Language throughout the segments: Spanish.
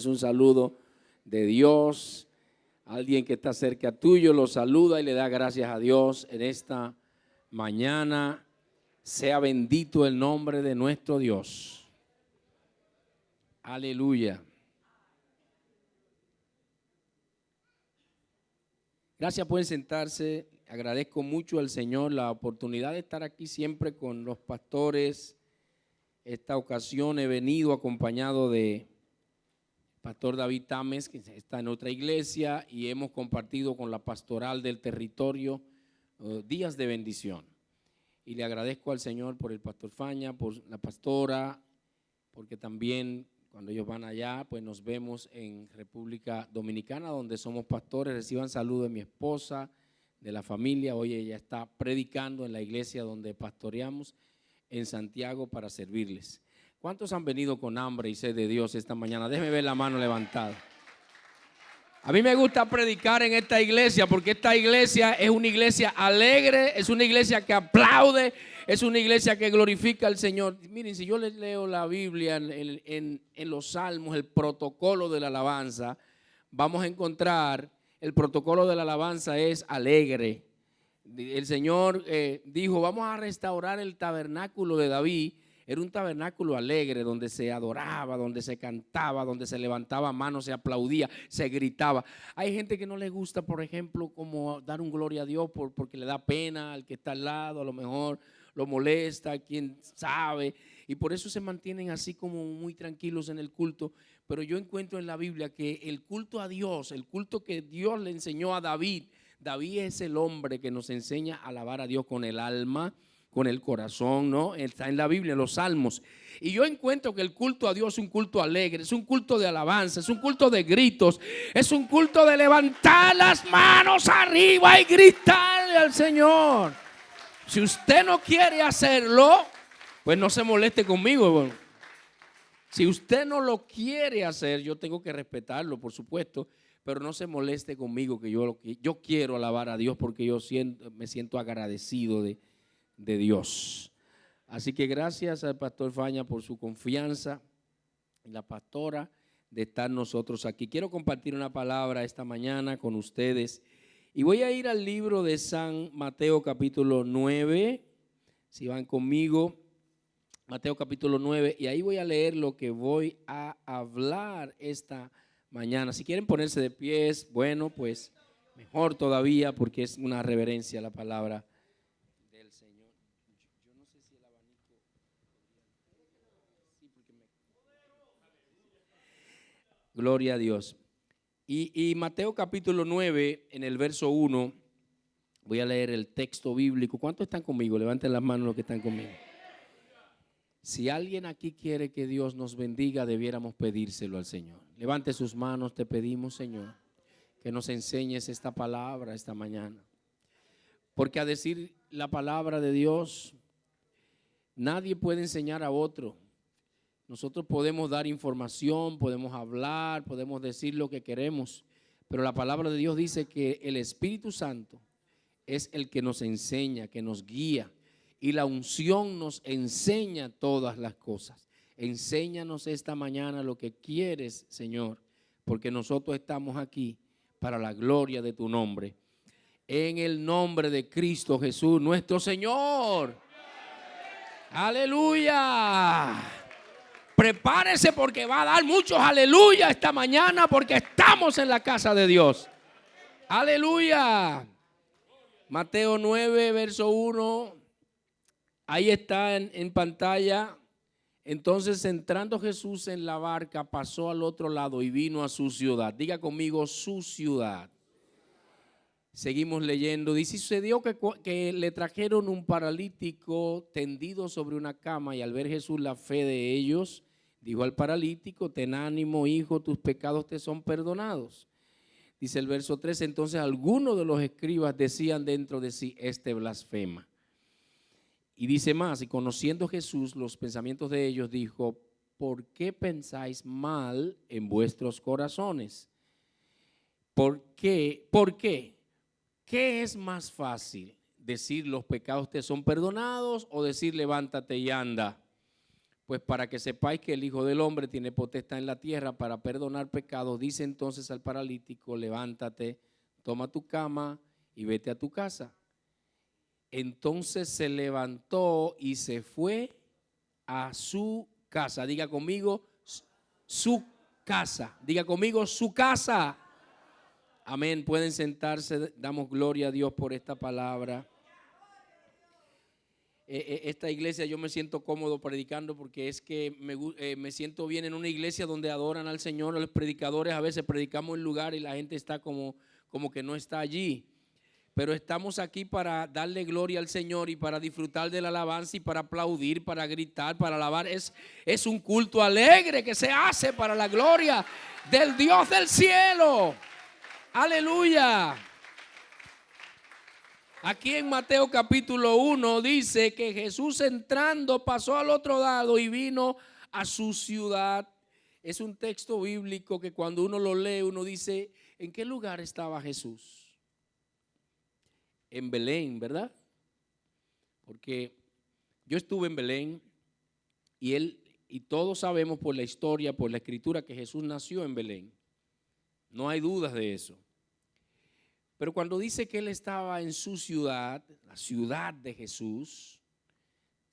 Es un saludo de Dios. Alguien que está cerca tuyo lo saluda y le da gracias a Dios en esta mañana. Sea bendito el nombre de nuestro Dios. Aleluya. Gracias, pueden sentarse. Agradezco mucho al Señor la oportunidad de estar aquí siempre con los pastores. Esta ocasión he venido acompañado de Pastor David Tames, que está en otra iglesia, y hemos compartido con la pastoral del territorio días de bendición. Y le agradezco al Señor por el pastor Faña, por la pastora, porque también cuando ellos van allá, pues nos vemos en República Dominicana, donde somos pastores. Reciban saludos de mi esposa, de la familia. Hoy ella está predicando en la iglesia donde pastoreamos en Santiago para servirles. ¿Cuántos han venido con hambre y sed de Dios esta mañana? Déjeme ver la mano levantada. A mí me gusta predicar en esta iglesia porque esta iglesia es una iglesia alegre, es una iglesia que aplaude, es una iglesia que glorifica al Señor. Miren, si yo les leo la Biblia en los Salmos, el protocolo de la alabanza, vamos a encontrar, el protocolo de la alabanza es alegre. El Señor dijo, vamos a restaurar el tabernáculo de David. Era un tabernáculo alegre donde se adoraba, donde se cantaba, donde se levantaba manos, se aplaudía, se gritaba. Hay gente que no le gusta, por ejemplo, como dar un gloria a Dios porque le da pena al que está al lado, a lo mejor lo molesta, quién sabe. Y por eso se mantienen así como muy tranquilos en el culto. Pero yo encuentro en la Biblia que el culto a Dios, el culto que Dios le enseñó a David, David es el hombre que nos enseña a alabar a Dios con el alma, con el corazón, ¿no? Está en la Biblia, en los Salmos. Y yo encuentro que el culto a Dios es un culto alegre, es un culto de alabanza, es un culto de gritos, es un culto de levantar las manos arriba y gritarle al Señor. Si usted no quiere hacerlo, pues no se moleste conmigo. Bueno, si usted no lo quiere hacer, yo tengo que respetarlo, por supuesto, pero no se moleste conmigo que yo quiero alabar a Dios porque me siento agradecido de Dios. Así que gracias al pastor Faña por su confianza y la pastora de estar nosotros aquí. Quiero compartir una palabra esta mañana con ustedes y voy a ir al libro de San Mateo capítulo 9, si van conmigo, Mateo capítulo 9, y ahí voy a leer lo que voy a hablar esta mañana. Si quieren ponerse de pies, bueno, pues mejor todavía porque es una reverencia a la palabra del Señor. Yo no sé si el abanico. Sí, porque Gloria a Dios. Y Mateo capítulo 9, en el verso 1, voy a leer el texto bíblico. ¿Cuántos están conmigo? Levanten las manos los que están conmigo. Si alguien aquí quiere que Dios nos bendiga, debiéramos pedírselo al Señor. Levante sus manos, te pedimos, Señor, que nos enseñes esta palabra esta mañana. Porque a decir la palabra de Dios, nadie puede enseñar a otro. Nosotros podemos dar información, podemos hablar, podemos decir lo que queremos, pero la palabra de Dios dice que el Espíritu Santo es el que nos enseña, que nos guía, y la unción nos enseña todas las cosas. Enséñanos esta mañana lo que quieres, Señor, porque nosotros estamos aquí para la gloria de tu nombre. En el nombre de Cristo Jesús, nuestro Señor. ¡Aleluya! Prepárese porque va a dar muchos aleluya esta mañana porque estamos en la casa de Dios. ¡Aleluya! Mateo 9, verso 1. Ahí está en pantalla. Entonces, entrando Jesús en la barca, pasó al otro lado y vino a su ciudad. Diga conmigo, su ciudad. Seguimos leyendo. Dice, sucedió que le trajeron un paralítico tendido sobre una cama, y al ver Jesús la fe de ellos, dijo al paralítico, ten ánimo, hijo, tus pecados te son perdonados. Dice el verso 3, entonces algunos de los escribas decían dentro de sí, este blasfema. Y dice más, y conociendo Jesús los pensamientos de ellos, dijo, ¿por qué pensáis mal en vuestros corazones? ¿Por qué? ¿Por qué? ¿Qué es más fácil? ¿Decir los pecados te son perdonados o decir levántate y anda? Pues para que sepáis que el Hijo del Hombre tiene potestad en la tierra para perdonar pecados, dice entonces al paralítico, levántate, toma tu cama y vete a tu casa. Entonces se levantó y se fue a su casa. Diga conmigo, su casa. Diga conmigo, su casa. Amén. Pueden sentarse. Damos gloria a Dios por esta palabra. Esta iglesia yo me siento cómodo predicando porque es que me siento bien en una iglesia donde adoran al Señor. Los predicadores a veces predicamos en lugar y la gente está como que no está allí. Pero estamos aquí para darle gloria al Señor y para disfrutar de la alabanza y para aplaudir, para gritar, para alabar. Es un culto alegre que se hace para la gloria del Dios del cielo. Aleluya. Aquí en Mateo capítulo 1 dice que Jesús entrando pasó al otro lado y vino a su ciudad. Es un texto bíblico que cuando uno lo lee uno dice, ¿en qué lugar estaba Jesús? En Belén, ¿verdad? Porque yo estuve en Belén y todos sabemos por la historia, por la escritura, que Jesús nació en Belén. No hay dudas de eso. Pero cuando dice que él estaba en su ciudad, la ciudad de Jesús,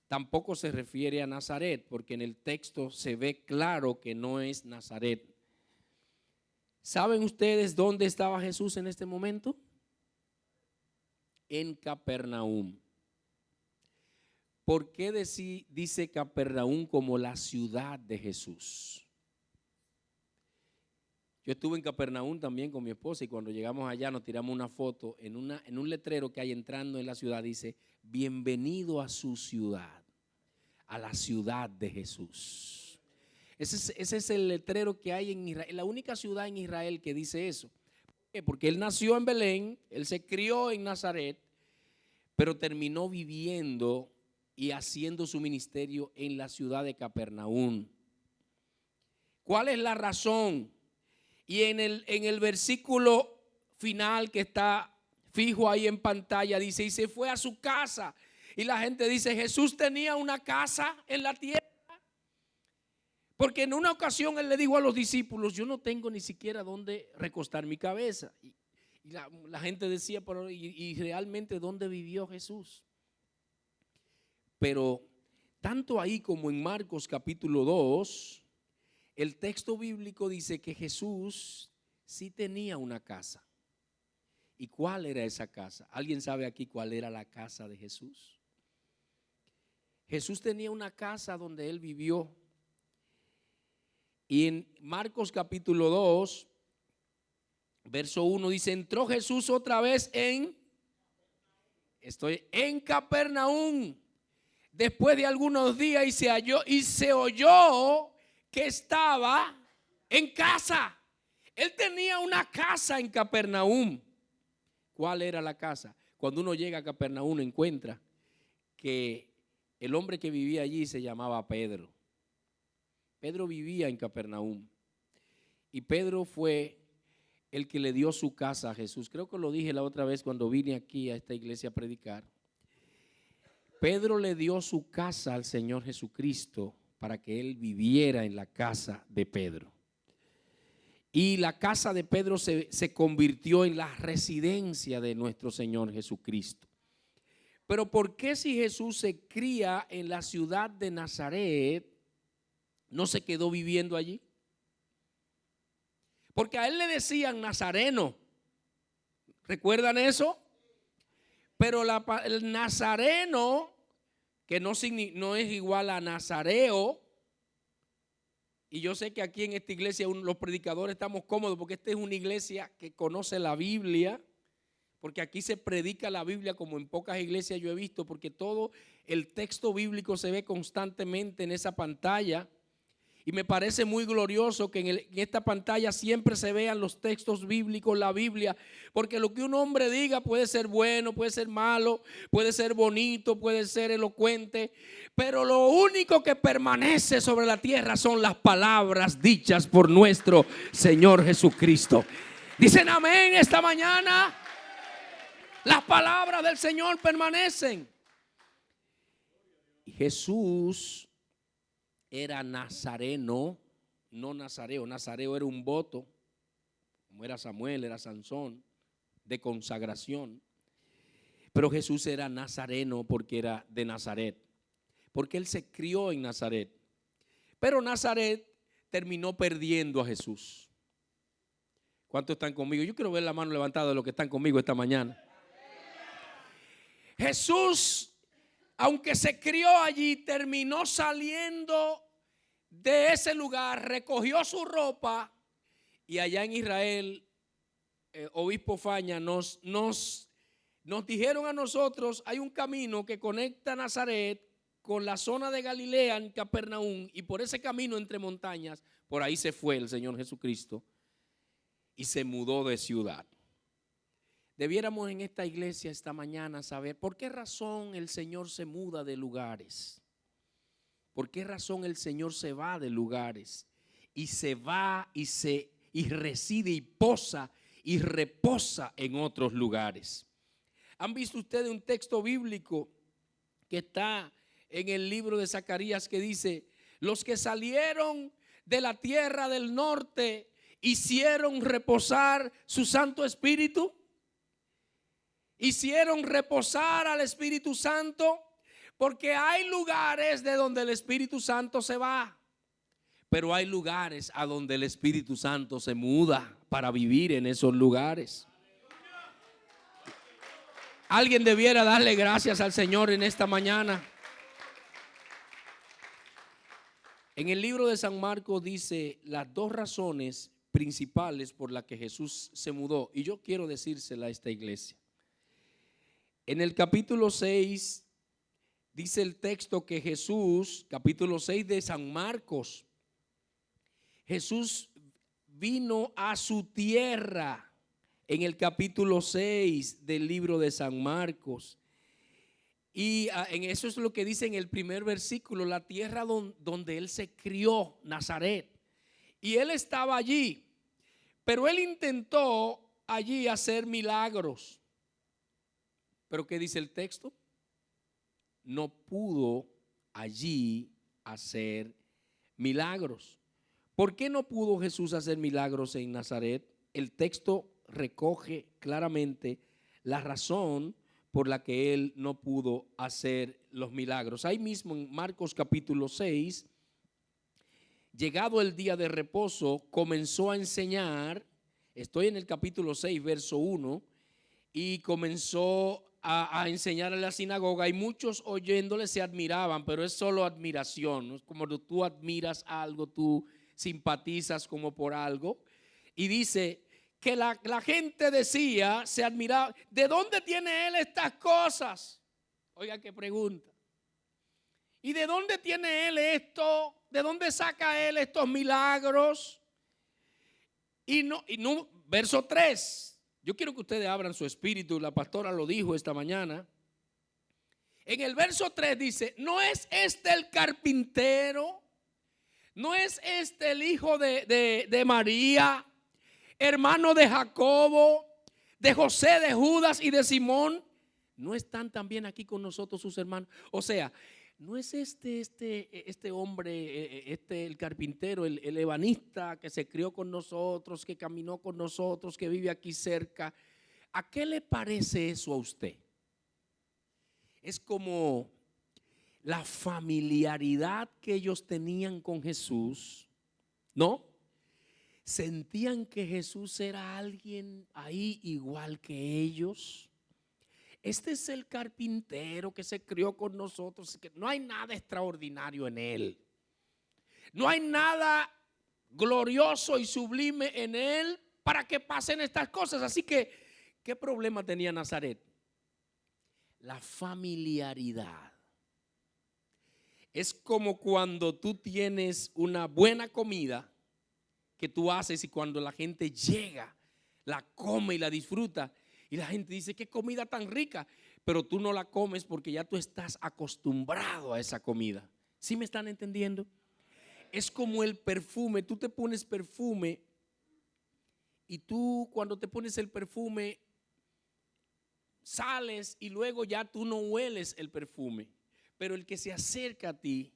tampoco se refiere a Nazaret, porque en el texto se ve claro que no es Nazaret. ¿Saben ustedes dónde estaba Jesús en este momento? En Capernaum. ¿Por qué dice Capernaum como la ciudad de Jesús? Yo estuve en Capernaum también con mi esposa y cuando llegamos allá nos tiramos una foto en un letrero que hay entrando en la ciudad. Dice, bienvenido a su ciudad, a la ciudad de Jesús. Ese es el letrero que hay en Israel, la única ciudad en Israel que dice eso. ¿Por qué? Porque él nació en Belén, él se crió en Nazaret, pero terminó viviendo y haciendo su ministerio en la ciudad de Capernaum. ¿Cuál es la razón? Y en el versículo final que está fijo ahí en pantalla dice, y se fue a su casa. Y la gente dice, Jesús tenía una casa en la tierra. Porque en una ocasión él le dijo a los discípulos, yo no tengo ni siquiera dónde recostar mi cabeza. Y la gente decía, pero ¿y realmente dónde vivió Jesús? Pero tanto ahí como en Marcos capítulo 2, el texto bíblico dice que Jesús sí tenía una casa. ¿Y cuál era esa casa? ¿Alguien sabe aquí cuál era la casa de Jesús? Jesús tenía una casa donde él vivió. Y en Marcos capítulo 2, verso 1 dice, entró Jesús otra vez en Capernaum. Después de algunos días y se oyó que estaba en casa. Él tenía una casa en Capernaum. ¿Cuál era la casa? Cuando uno llega a Capernaum encuentra que el hombre que vivía allí se llamaba Pedro. Pedro vivía en Capernaum. Y Pedro fue el que le dio su casa a Jesús. Creo que lo dije la otra vez cuando vine aquí a esta iglesia a predicar. Pedro le dio su casa al Señor Jesucristo para que él viviera en la casa de Pedro. Y la casa de Pedro se convirtió en la residencia de nuestro Señor Jesucristo. Pero ¿por qué si Jesús se cría en la ciudad de Nazaret, no se quedó viviendo allí? Porque a él le decían nazareno. ¿Recuerdan eso? Pero el nazareno, que no es igual a nazareo, y yo sé que aquí en esta iglesia los predicadores estamos cómodos porque esta es una iglesia que conoce la Biblia, porque aquí se predica la Biblia como en pocas iglesias yo he visto, porque todo el texto bíblico se ve constantemente en esa pantalla. Y me parece muy glorioso que en esta pantalla siempre se vean los textos bíblicos, la Biblia, porque lo que un hombre diga puede ser bueno, puede ser malo, puede ser bonito, puede ser elocuente, pero lo único que permanece sobre la tierra son las palabras dichas por nuestro Señor Jesucristo. Dicen amén esta mañana. Las palabras del Señor permanecen. Y Jesús era nazareno, no nazareo. Nazareo era un voto, como era Samuel, era Sansón, de consagración. Pero Jesús era nazareno porque era de Nazaret, porque él se crió en Nazaret. Pero Nazaret terminó perdiendo a Jesús. ¿Cuántos están conmigo? Yo quiero ver la mano levantada de los que están conmigo esta mañana. Jesús, aunque se crió allí, terminó saliendo de ese lugar, recogió su ropa y allá en Israel, obispo Faña, nos dijeron a nosotros, hay un camino que conecta Nazaret con la zona de Galilea en Capernaum, y por ese camino entre montañas, por ahí se fue el Señor Jesucristo y se mudó de ciudad. Debiéramos en esta iglesia esta mañana saber por qué razón el Señor se muda de lugares. ¿Por qué razón el Señor se va de lugares? Y se va y reside y posa y reposa en otros lugares. ¿Han visto ustedes un texto bíblico que está en el libro de Zacarías que dice: los que salieron de la tierra del norte hicieron reposar su Santo Espíritu? Hicieron reposar al Espíritu Santo, porque hay lugares de donde el Espíritu Santo se va, pero hay lugares a donde el Espíritu Santo se muda para vivir en esos lugares. Alguien debiera darle gracias al Señor en esta mañana. En el libro de San Marcos dice las dos razones principales por las que Jesús se mudó, y yo quiero decírsela a esta iglesia. En el capítulo 6 dice el texto que Jesús, capítulo 6 de San Marcos, Jesús vino a su tierra en el capítulo 6 del libro de San Marcos. Y en eso es lo que dice en el primer versículo, la tierra donde él se crió, Nazaret. Y él estaba allí, pero él intentó allí hacer milagros. ¿Pero qué dice el texto? No pudo allí hacer milagros. ¿Por qué no pudo Jesús hacer milagros en Nazaret? El texto recoge claramente la razón por la que él no pudo hacer los milagros. Ahí mismo en Marcos capítulo 6, llegado el día de reposo, comenzó a enseñar. Estoy en el capítulo 6, verso 1, y comenzó a enseñar en la sinagoga, y muchos oyéndole se admiraban, pero es solo admiración, ¿no? Es como tú admiras algo, tú simpatizas como por algo. Y dice que la gente decía, se admiraba, ¿de dónde tiene él estas cosas? Oiga, qué pregunta. ¿Y de dónde tiene él esto? ¿De dónde saca él estos milagros? Y no, verso 3. Yo quiero que ustedes abran su espíritu, la pastora lo dijo esta mañana. En el verso 3 dice: ¿no es este el carpintero? ¿No es este el hijo de María, hermano de Jacobo, de José, de Judas y de Simón? ¿No están también aquí con nosotros sus hermanos? O sea, ¿no es este hombre, el carpintero, el ebanista que se crió con nosotros, que caminó con nosotros, que vive aquí cerca? ¿A qué le parece eso a usted? Es como la familiaridad que ellos tenían con Jesús, ¿no? Sentían que Jesús era alguien ahí igual que ellos. Este es el carpintero que se crió con nosotros, que no hay nada extraordinario en él. No hay nada glorioso y sublime en él para que pasen estas cosas. Así que, ¿qué problema tenía Nazaret? La familiaridad. Es como cuando tú tienes una buena comida que tú haces y cuando la gente llega, la come y la disfruta. Y la gente dice: qué comida tan rica, pero tú no la comes porque ya tú estás acostumbrado a esa comida. ¿Sí me están entendiendo? Es como el perfume. Tú te pones perfume y tú, cuando te pones el perfume, sales y luego ya tú no hueles el perfume, pero el que se acerca a ti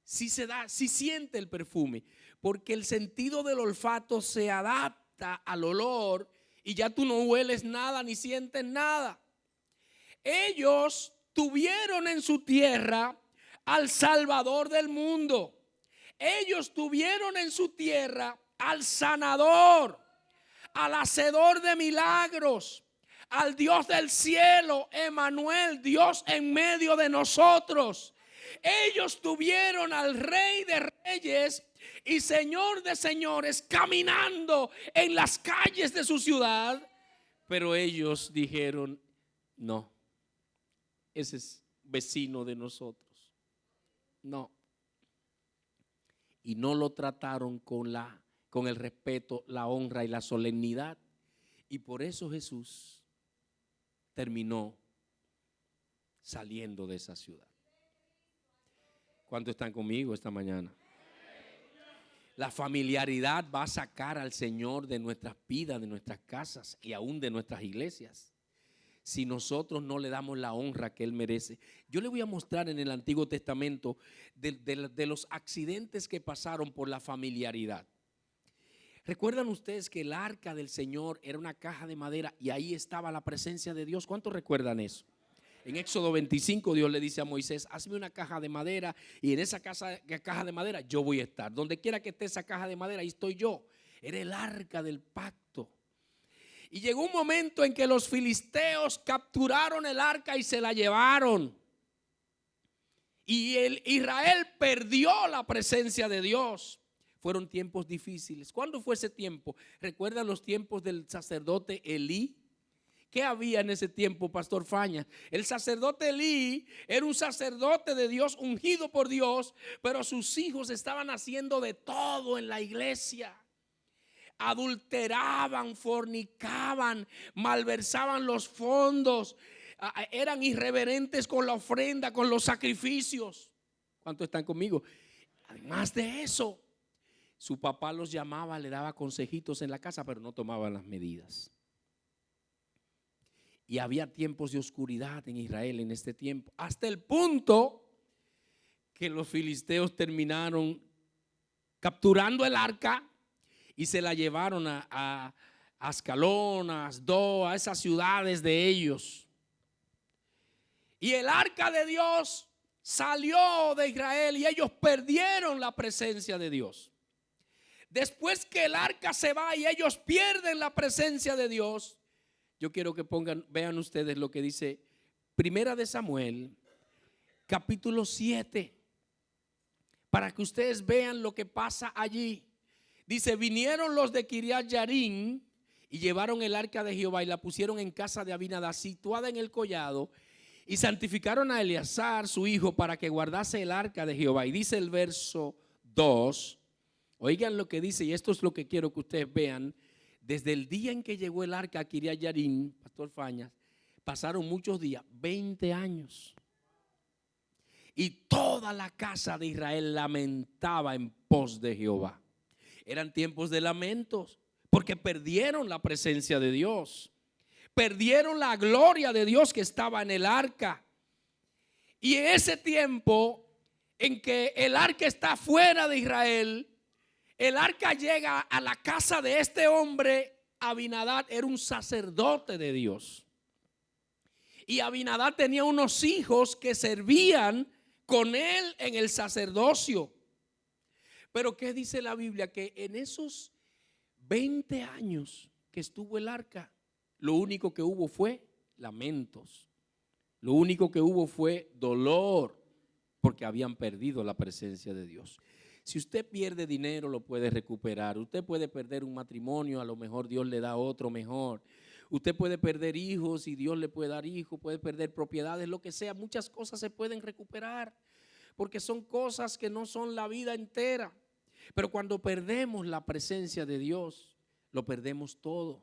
sí se da, sí siente el perfume, porque el sentido del olfato se adapta al olor y ya tú no hueles nada ni sientes nada. Ellos tuvieron en su tierra al Salvador del mundo. Ellos tuvieron en su tierra al sanador, al hacedor de milagros, al Dios del cielo, Emmanuel, Dios en medio de nosotros. Ellos tuvieron al Rey de Reyes y Señor de Señores caminando en las calles de su ciudad, pero ellos dijeron: no, ese es vecino de nosotros. No. Y no lo trataron con el respeto, la honra y la solemnidad. Y por eso Jesús terminó saliendo de esa ciudad. ¿Cuántos están conmigo esta mañana? La familiaridad va a sacar al Señor de nuestras vidas, de nuestras casas y aún de nuestras iglesias, si nosotros no le damos la honra que Él merece. Yo le voy a mostrar en el Antiguo Testamento de los accidentes que pasaron por la familiaridad. ¿Recuerdan ustedes que el arca del Señor era una caja de madera y ahí estaba la presencia de Dios? ¿Cuántos recuerdan eso? En Éxodo 25 Dios le dice a Moisés: hazme una caja de madera y en esa caja de madera yo voy a estar. Donde quiera que esté esa caja de madera, ahí estoy yo. Era el arca del pacto. Y llegó un momento en que los filisteos capturaron el arca y se la llevaron. Y Israel perdió la presencia de Dios. Fueron tiempos difíciles. ¿Cuándo fue ese tiempo? ¿Recuerdan los tiempos del sacerdote Elí? ¿Qué había en ese tiempo, Pastor Faña? El sacerdote Elí era un sacerdote de Dios, ungido por Dios, pero sus hijos estaban haciendo de todo en la iglesia. Adulteraban, fornicaban, malversaban los fondos, eran irreverentes con la ofrenda, con los sacrificios. ¿Cuántos están conmigo? Además de eso, su papá los llamaba, le daba consejitos en la casa, pero no tomaban las medidas. Y había tiempos de oscuridad en Israel en este tiempo, hasta el punto que los filisteos terminaron capturando el arca y se la llevaron a Ascalón, a Asdod, a esas ciudades de ellos. Y el arca de Dios salió de Israel y ellos perdieron la presencia de Dios. Después que el arca se va y ellos pierden la presencia de Dios, yo quiero que vean ustedes lo que dice Primera de Samuel, capítulo 7, para que ustedes vean lo que pasa allí. Dice: vinieron los de Kiriat Yarim y llevaron el arca de Jehová y la pusieron en casa de Abinadab, situada en el collado, y santificaron a Eleazar, su hijo, para que guardase el arca de Jehová. Y dice el verso 2, oigan lo que dice, y esto es lo que quiero que ustedes vean. Desde el día en que llegó el arca a Kiriat Yarim, Pastor Fañas, pasaron muchos días, 20 años. Y toda la casa de Israel lamentaba en pos de Jehová. Eran tiempos de lamentos, porque perdieron la presencia de Dios. Perdieron la gloria de Dios que estaba en el arca. Y en ese tiempo en que el arca está fuera de Israel, el arca llega a la casa de este hombre. Abinadab era un sacerdote de Dios. Y Abinadab tenía unos hijos que servían con él en el sacerdocio. Pero ¿qué dice la Biblia? Que en esos 20 años que estuvo el arca, lo único que hubo fue lamentos. Lo único que hubo fue dolor, porque habían perdido la presencia de Dios. Si usted pierde dinero, lo puede recuperar. Usted puede perder un matrimonio, a lo mejor Dios le da otro mejor. Usted puede perder hijos y Dios le puede dar hijos. Puede perder propiedades, lo que sea. Muchas cosas se pueden recuperar, porque son cosas que no son la vida entera. Pero cuando perdemos la presencia de Dios, lo perdemos todo.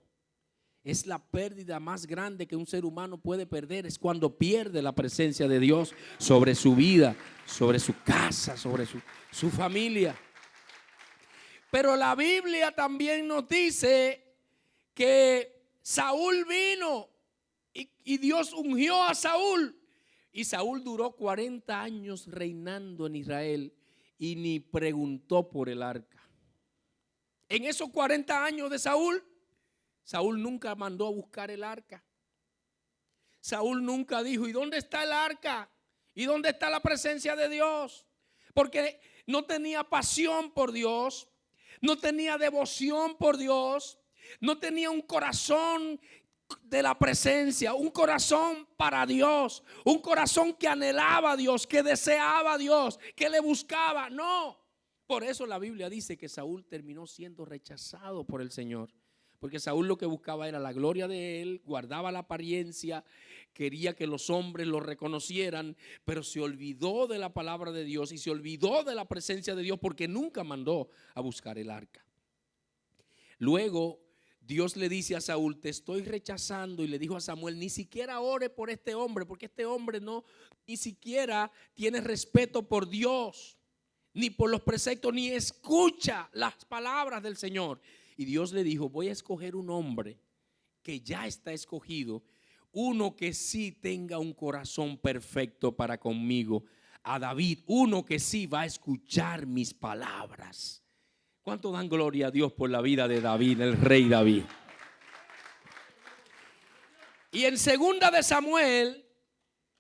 Es la pérdida más grande que un ser humano puede perder, es cuando pierde la presencia de Dios sobre su vida, sobre su casa, sobre su familia. Pero la Biblia también nos dice que Saúl vino y Dios ungió a Saúl. Y Saúl duró 40 años reinando en Israel. y ni preguntó por el arca. En esos 40 años de Saúl, Saúl nunca mandó a buscar el arca. Saúl nunca dijo, ¿y dónde está el arca? ¿Y dónde está la presencia de Dios? Porque no tenía pasión por Dios, no tenía devoción por Dios, no tenía un corazón de la presencia, un corazón para Dios, un corazón que anhelaba a Dios, que deseaba a Dios, que le buscaba. No, por eso la Biblia dice que Saúl terminó siendo rechazado por el Señor. Porque Saúl lo que buscaba era la gloria de él, guardaba la apariencia, quería que los hombres lo reconocieran, pero se olvidó de la palabra de Dios y se olvidó de la presencia de Dios porque nunca mandó a buscar el arca. Luego Dios le dice a Saúl, te estoy rechazando, y le dijo a Samuel, ni siquiera ore por este hombre, porque este hombre ni siquiera tiene respeto por Dios, ni por los preceptos, ni escucha las palabras del Señor. Y Dios le dijo, voy a escoger un hombre que ya está escogido, uno que sí tenga un corazón perfecto para conmigo, a David, uno que sí va a escuchar mis palabras. ¿Cuánto dan gloria a Dios por la vida de David, el rey David? Y en 2 de Samuel,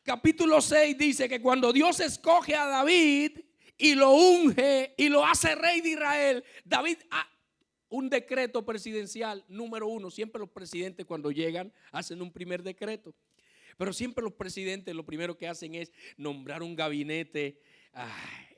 capítulo 6, dice que cuando Dios escoge a David y lo unge y lo hace rey de Israel, David un decreto presidencial número 1. Siempre los presidentes cuando llegan hacen un primer decreto, pero siempre los presidentes lo primero que hacen es nombrar un gabinete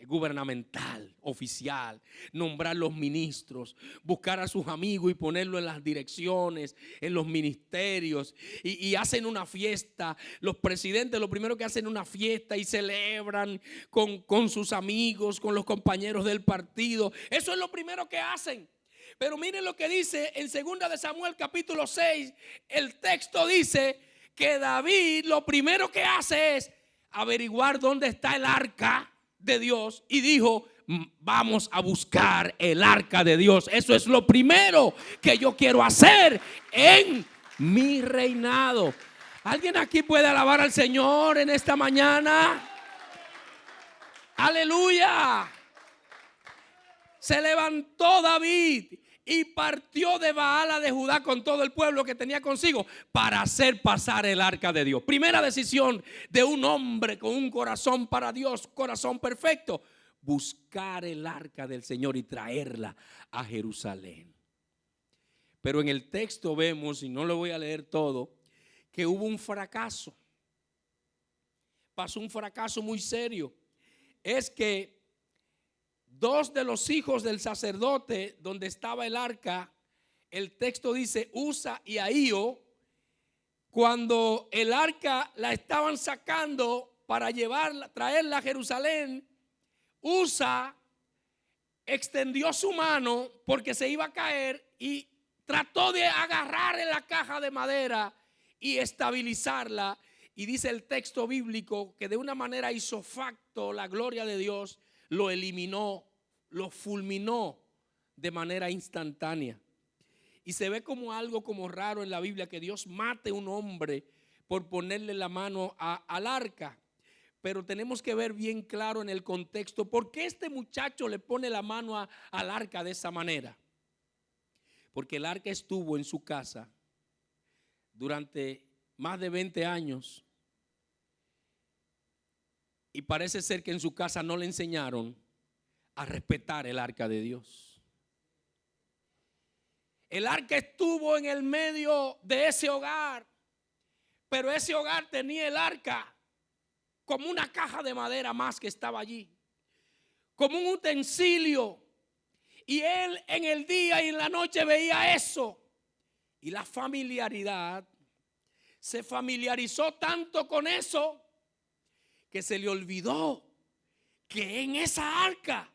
gubernamental, oficial, nombrar los ministros, buscar a sus amigos y ponerlo en las direcciones, en los ministerios, y hacen una fiesta. Los presidentes lo primero que hacen es una fiesta y celebran con sus amigos, con los compañeros del partido. Eso es lo primero que hacen. Pero miren lo que dice en 2 de Samuel capítulo 6. El texto dice que David lo primero que hace es averiguar dónde está el arca de Dios, y dijo, vamos a buscar el arca de Dios. Eso es lo primero que yo quiero hacer en mi reinado. ¿Alguien aquí puede alabar al Señor en esta mañana? Aleluya. Se levantó David y partió de Baala de Judá con todo el pueblo que tenía consigo para hacer pasar el arca de Dios. Primera decisión de un hombre con un corazón para Dios, corazón perfecto: buscar el arca del Señor y traerla a Jerusalén. Pero en el texto vemos, y no lo voy a leer todo, que hubo un fracaso. Pasó un fracaso muy serio. Es que 2 de los hijos del sacerdote donde estaba el arca, el texto dice Usa y Ahío, cuando el arca la estaban sacando para traerla a Jerusalén, Usa extendió su mano porque se iba a caer y trató de agarrar en la caja de madera y estabilizarla. Y dice el texto bíblico que de una manera isofacto la gloria de Dios lo eliminó, lo fulminó de manera instantánea. Y se ve como algo como raro en la Biblia que Dios mate a un hombre por ponerle la mano al arca. Pero tenemos que ver bien claro en el contexto por qué este muchacho le pone la mano al arca de esa manera. Porque el arca estuvo en su casa durante más de 20 años. Y parece ser que en su casa no le enseñaron a respetar el arca de Dios. El arca estuvo en el medio de ese hogar, pero ese hogar tenía el arca como una caja de madera más que estaba allí, como un utensilio. Y él en el día y en la noche veía eso. Y la familiaridad, se familiarizó tanto con eso que se le olvidó que en esa arca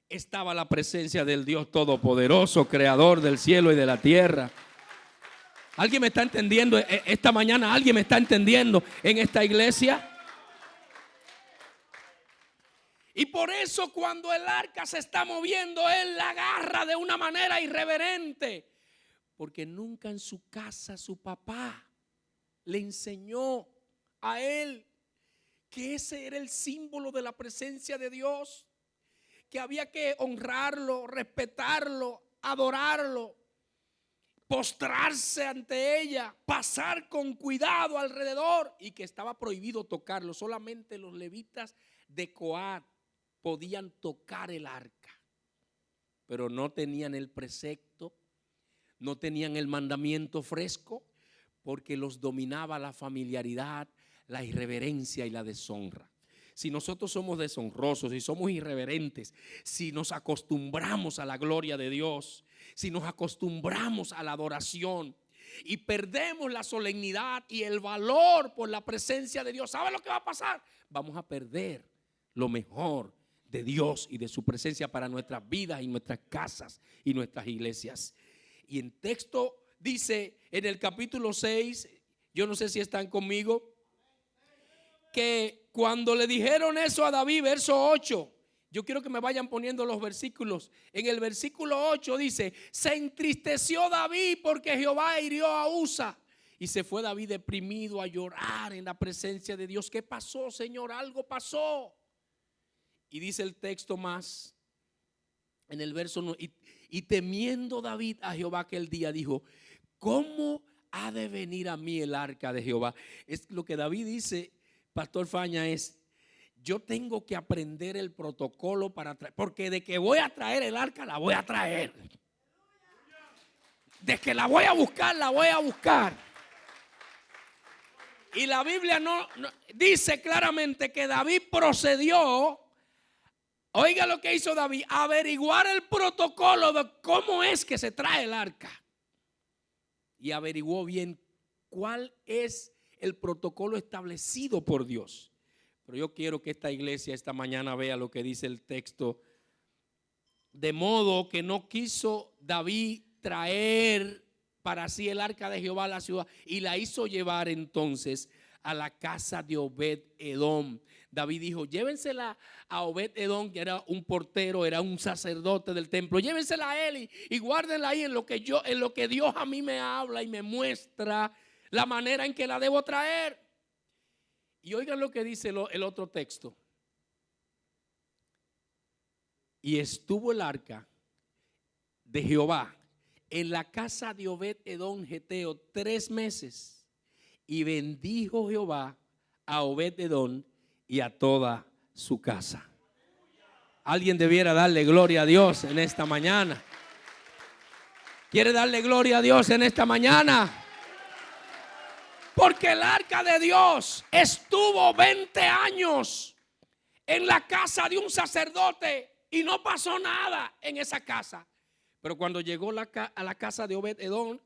estaba la presencia del Dios Todopoderoso, creador del cielo y de la tierra. ¿Alguien me está entendiendo esta mañana? ¿Alguien me está entendiendo en esta iglesia? Y por eso cuando el arca se está moviendo, él la agarra de una manera irreverente, porque nunca en su casa su papá le enseñó a él que ese era el símbolo de la presencia de Dios, que había que honrarlo, respetarlo, adorarlo, postrarse ante ella, pasar con cuidado alrededor y que estaba prohibido tocarlo. Solamente los levitas de Coat podían tocar el arca, pero no tenían el precepto, no tenían el mandamiento fresco, porque los dominaba la familiaridad, la irreverencia y la deshonra. Si nosotros somos deshonrosos, si somos irreverentes, si nos acostumbramos a la gloria de Dios, si nos acostumbramos a la adoración y perdemos la solemnidad y el valor por la presencia de Dios, ¿sabe lo que va a pasar? Vamos a perder lo mejor de Dios y de su presencia para nuestras vidas y nuestras casas y nuestras iglesias. Y en texto dice en el capítulo 6, yo no sé si están conmigo, que cuando le dijeron eso a David, verso 8, yo quiero que me vayan poniendo los versículos. En el versículo 8 dice: se entristeció David porque Jehová hirió a Usa. Y se fue David deprimido a llorar en la presencia de Dios. ¿Qué pasó, Señor? Algo pasó. Y dice el texto más, en el verso 9, y temiendo David a Jehová aquel día, dijo: ¿cómo ha de venir a mí el arca de Jehová? Es lo que David dice, Pastor Faña, es: yo tengo que aprender el protocolo para traer, porque de que voy a traer el arca, la voy a traer. De que la voy a buscar, la voy a buscar. Y la Biblia no dice claramente que David procedió. Oiga lo que hizo David: averiguar el protocolo de cómo es que se trae el arca. Y averiguó bien cuál es el protocolo establecido por Dios. Pero yo quiero que esta iglesia esta mañana vea lo que dice el texto. De modo que no quiso David traer para sí el arca de Jehová a la ciudad, y la hizo llevar entonces a la casa de Obed-Edom. David dijo: llévensela a Obed-Edom, que era un portero, era un sacerdote del templo. Llévensela a él y guárdenla ahí en lo que Dios a mí me habla y me muestra la manera en que la debo traer. Y oigan lo que dice el otro texto. Y estuvo el arca de Jehová en la casa de Obed-Edom geteo 3 meses. Y bendijo Jehová a Obed-Edom y a toda su casa. Alguien debiera darle gloria a Dios en esta mañana. ¿Quiere darle gloria a Dios en esta mañana? Porque el arca de Dios estuvo 20 años en la casa de un sacerdote y no pasó nada en esa casa. Pero cuando llegó a la casa de Obed-Edom,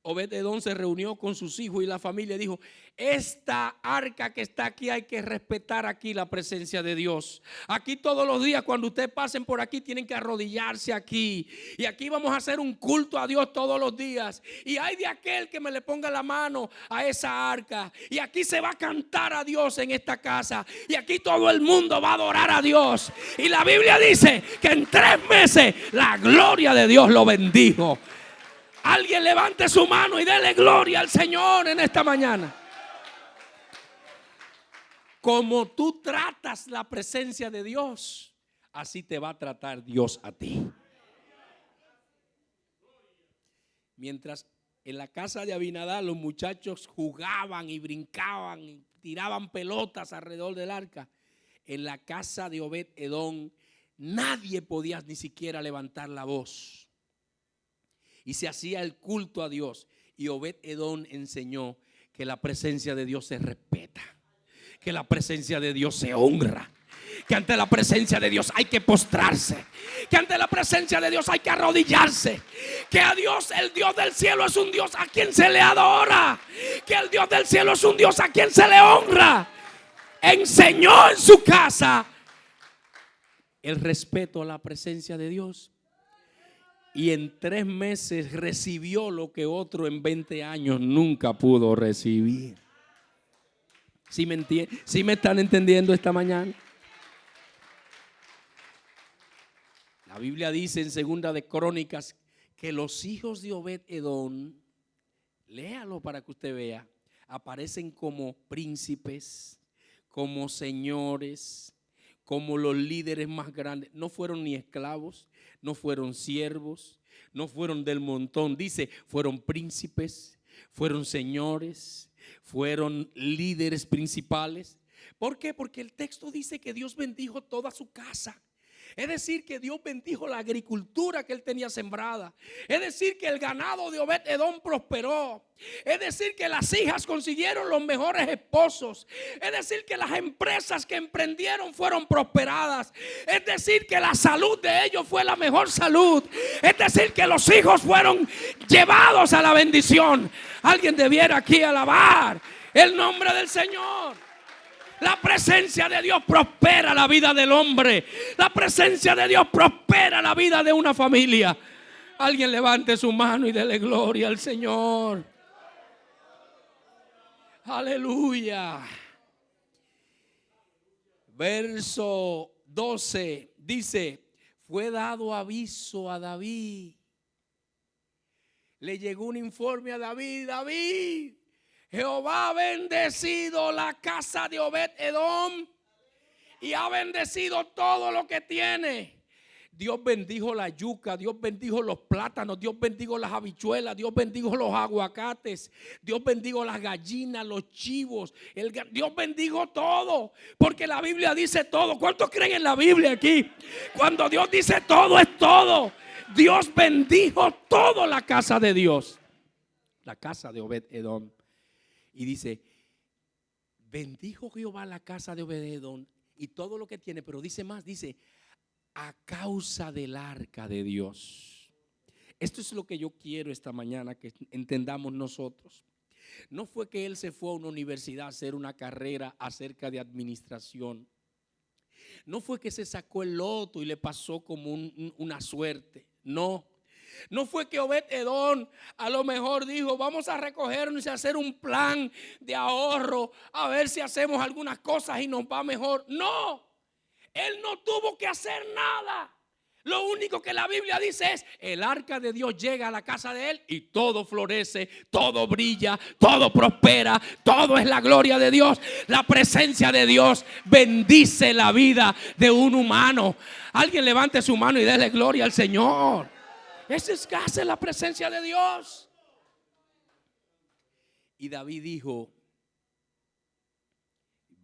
Obed-Edom se reunió con sus hijos y la familia y dijo: esta arca que está aquí, hay que respetar aquí la presencia de Dios. Aquí todos los días cuando ustedes pasen por aquí tienen que arrodillarse aquí. Y aquí vamos a hacer un culto a Dios todos los días. Y hay de aquel que me le ponga la mano a esa arca. Y aquí se va a cantar a Dios en esta casa. Y aquí todo el mundo va a adorar a Dios. Y la Biblia dice que en 3 meses la gloria de Dios lo bendijo. Alguien levante su mano y dele gloria al Señor en esta mañana. Como tú tratas la presencia de Dios, así te va a tratar Dios a ti. Mientras en la casa de Abinadab los muchachos jugaban y brincaban y tiraban pelotas alrededor del arca, en la casa de Obed-Edom nadie podía ni siquiera levantar la voz. Y se hacía el culto a Dios. Y Obed-Edom enseñó que la presencia de Dios se respeta, que la presencia de Dios se honra, que ante la presencia de Dios hay que postrarse, que ante la presencia de Dios hay que arrodillarse, que a Dios, el Dios del cielo, es un Dios a quien se le adora, que el Dios del cielo es un Dios a quien se le honra. Enseñó en su casa el respeto a la presencia de Dios. Y en 3 meses recibió lo que otro en 20 años nunca pudo recibir. ¿Sí me están entendiendo esta mañana? La Biblia dice en 2 de Crónicas que los hijos de Obed-Edom, léalo para que usted vea, aparecen como príncipes, como señores, como los líderes más grandes. No fueron ni esclavos, no fueron siervos, no fueron del montón. Dice, fueron príncipes, fueron señores, fueron líderes principales. ¿Por qué? Porque el texto dice que Dios bendijo toda su casa. Es decir, que Dios bendijo la agricultura que él tenía sembrada. Es decir, que el ganado de Obed-Edom prosperó. Es decir, que las hijas consiguieron los mejores esposos. Es decir, que las empresas que emprendieron fueron prosperadas. Es decir, que la salud de ellos fue la mejor salud. Es decir, que los hijos fueron llevados a la bendición. Alguien debiera aquí alabar el nombre del Señor. La presencia de Dios prospera la vida del hombre. La presencia de Dios prospera la vida de una familia. Alguien levante su mano y dele gloria al Señor. Aleluya. Verso 12 dice: fue dado aviso a David. Le llegó un informe a David. David, Jehová ha bendecido la casa de Obed-Edom y ha bendecido todo lo que tiene. Dios bendijo la yuca, Dios bendijo los plátanos, Dios bendijo las habichuelas, Dios bendijo los aguacates, Dios bendijo las gallinas, los chivos, Dios bendijo todo, porque la Biblia dice todo. ¿Cuántos creen en la Biblia aquí? Cuando Dios dice todo, es todo. Dios bendijo toda la casa de Dios, la casa de Obed-Edom. Y dice, bendijo Jehová la casa de Obed-Edom y todo lo que tiene. Pero dice más, dice, a causa del arca de Dios. Esto es lo que yo quiero esta mañana que entendamos nosotros. No fue que él se fue a una universidad a hacer una carrera acerca de administración. No fue que se sacó el loto y le pasó como una suerte. No. No fue que Obed-Edom a lo mejor dijo, vamos a recogernos y hacer un plan de ahorro, a ver si hacemos algunas cosas y nos va mejor. No, él no tuvo que hacer nada. Lo único que la Biblia dice es, el arca de Dios llega a la casa de él y todo florece, todo brilla, todo prospera, todo es la gloria de Dios. La presencia de Dios bendice la vida de un humano. Alguien levante su mano y déle gloria al Señor. Esa es casi la presencia de Dios. Y David dijo,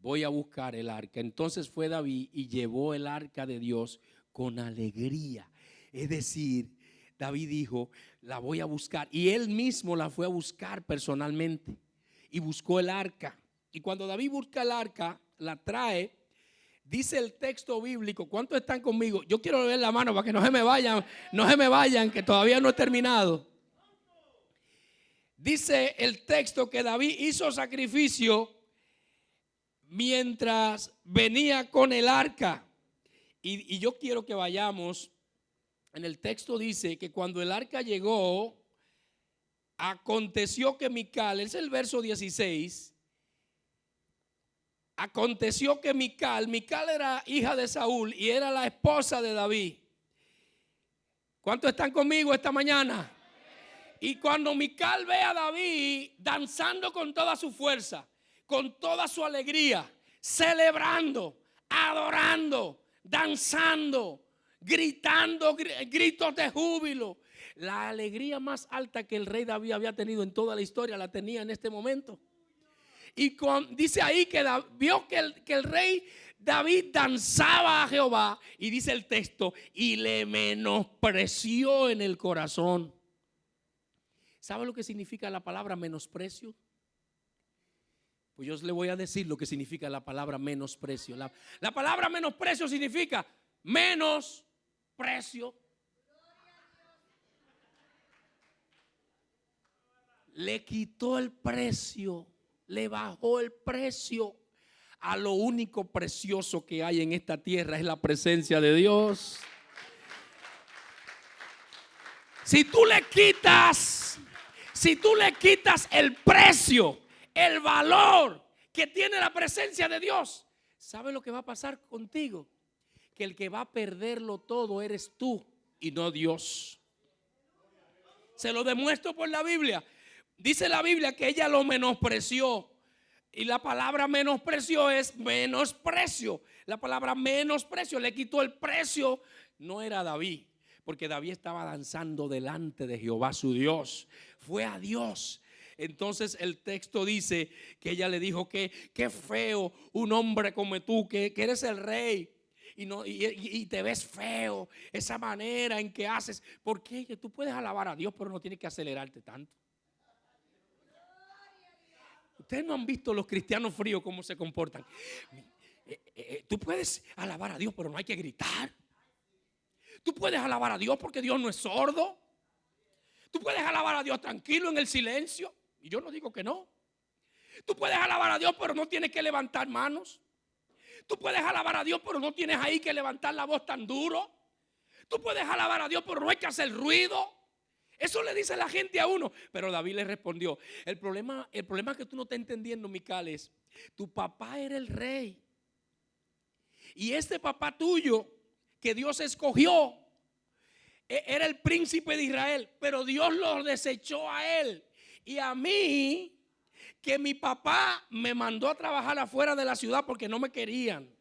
voy a buscar el arca. Entonces fue David y llevó el arca de Dios con alegría. Es decir, David dijo, la voy a buscar. Y él mismo la fue a buscar personalmente. Y buscó el arca. Y cuando David busca el arca, la trae. Dice el texto bíblico, ¿cuántos están conmigo? Yo quiero ver la mano para que no se me vayan, que todavía no he terminado. Dice el texto que David hizo sacrificio mientras venía con el arca. Y yo quiero que vayamos, en el texto dice que cuando el arca llegó, aconteció que Mical, es el verso 16. Aconteció que Mical era hija de Saúl y era la esposa de David. ¿Cuántos están conmigo esta mañana? Y cuando Mical ve a David danzando con toda su fuerza, con toda su alegría, celebrando, adorando, danzando, gritando gritos de júbilo, la alegría más alta que el rey David había tenido en toda la historia la tenía en este momento. Y dice ahí que vio que el rey David danzaba a Jehová. Y dice el texto, y le menospreció en el corazón. ¿Sabe lo que significa la palabra menosprecio? Pues yo le voy a decir lo que significa la palabra menosprecio. La palabra menosprecio significa menosprecio. Le quitó el precio. Le bajó el precio a lo único precioso que hay en esta tierra, es la presencia de Dios. Si tú le quitas el precio, el valor que tiene la presencia de Dios, ¿sabe lo que va a pasar contigo? Que el que va a perderlo todo eres tú y no Dios. Se lo demuestro por la Biblia. Dice la Biblia que ella lo menospreció. Y la palabra menospreció es menosprecio. La palabra menosprecio le quitó el precio. No era David, porque David estaba danzando delante de Jehová su Dios. Fue a Dios. Entonces el texto dice que ella le dijo que qué feo un hombre como tú, que eres el rey. Y te ves feo, esa manera en que haces. Porque tú puedes alabar a Dios, pero no tienes que acelerarte tanto. Ustedes no han visto los cristianos fríos cómo se comportan. Tú puedes alabar a Dios, pero no hay que gritar. Tú puedes alabar a Dios porque Dios no es sordo. Tú puedes alabar a Dios tranquilo en el silencio. Y yo no digo que no. Tú puedes alabar a Dios, pero no tienes que levantar manos. Tú puedes alabar a Dios, pero no tienes ahí que levantar la voz tan duro. Tú puedes alabar a Dios, pero no hay que hacer ruido. Eso le dice la gente a uno. Pero David le respondió: el problema que tú no estás entendiendo, Mical, es tu papá era el rey. Y este papá tuyo que Dios escogió era el príncipe de Israel, pero Dios lo desechó a él. Y a mí, que mi papá me mandó a trabajar afuera de la ciudad porque no me querían.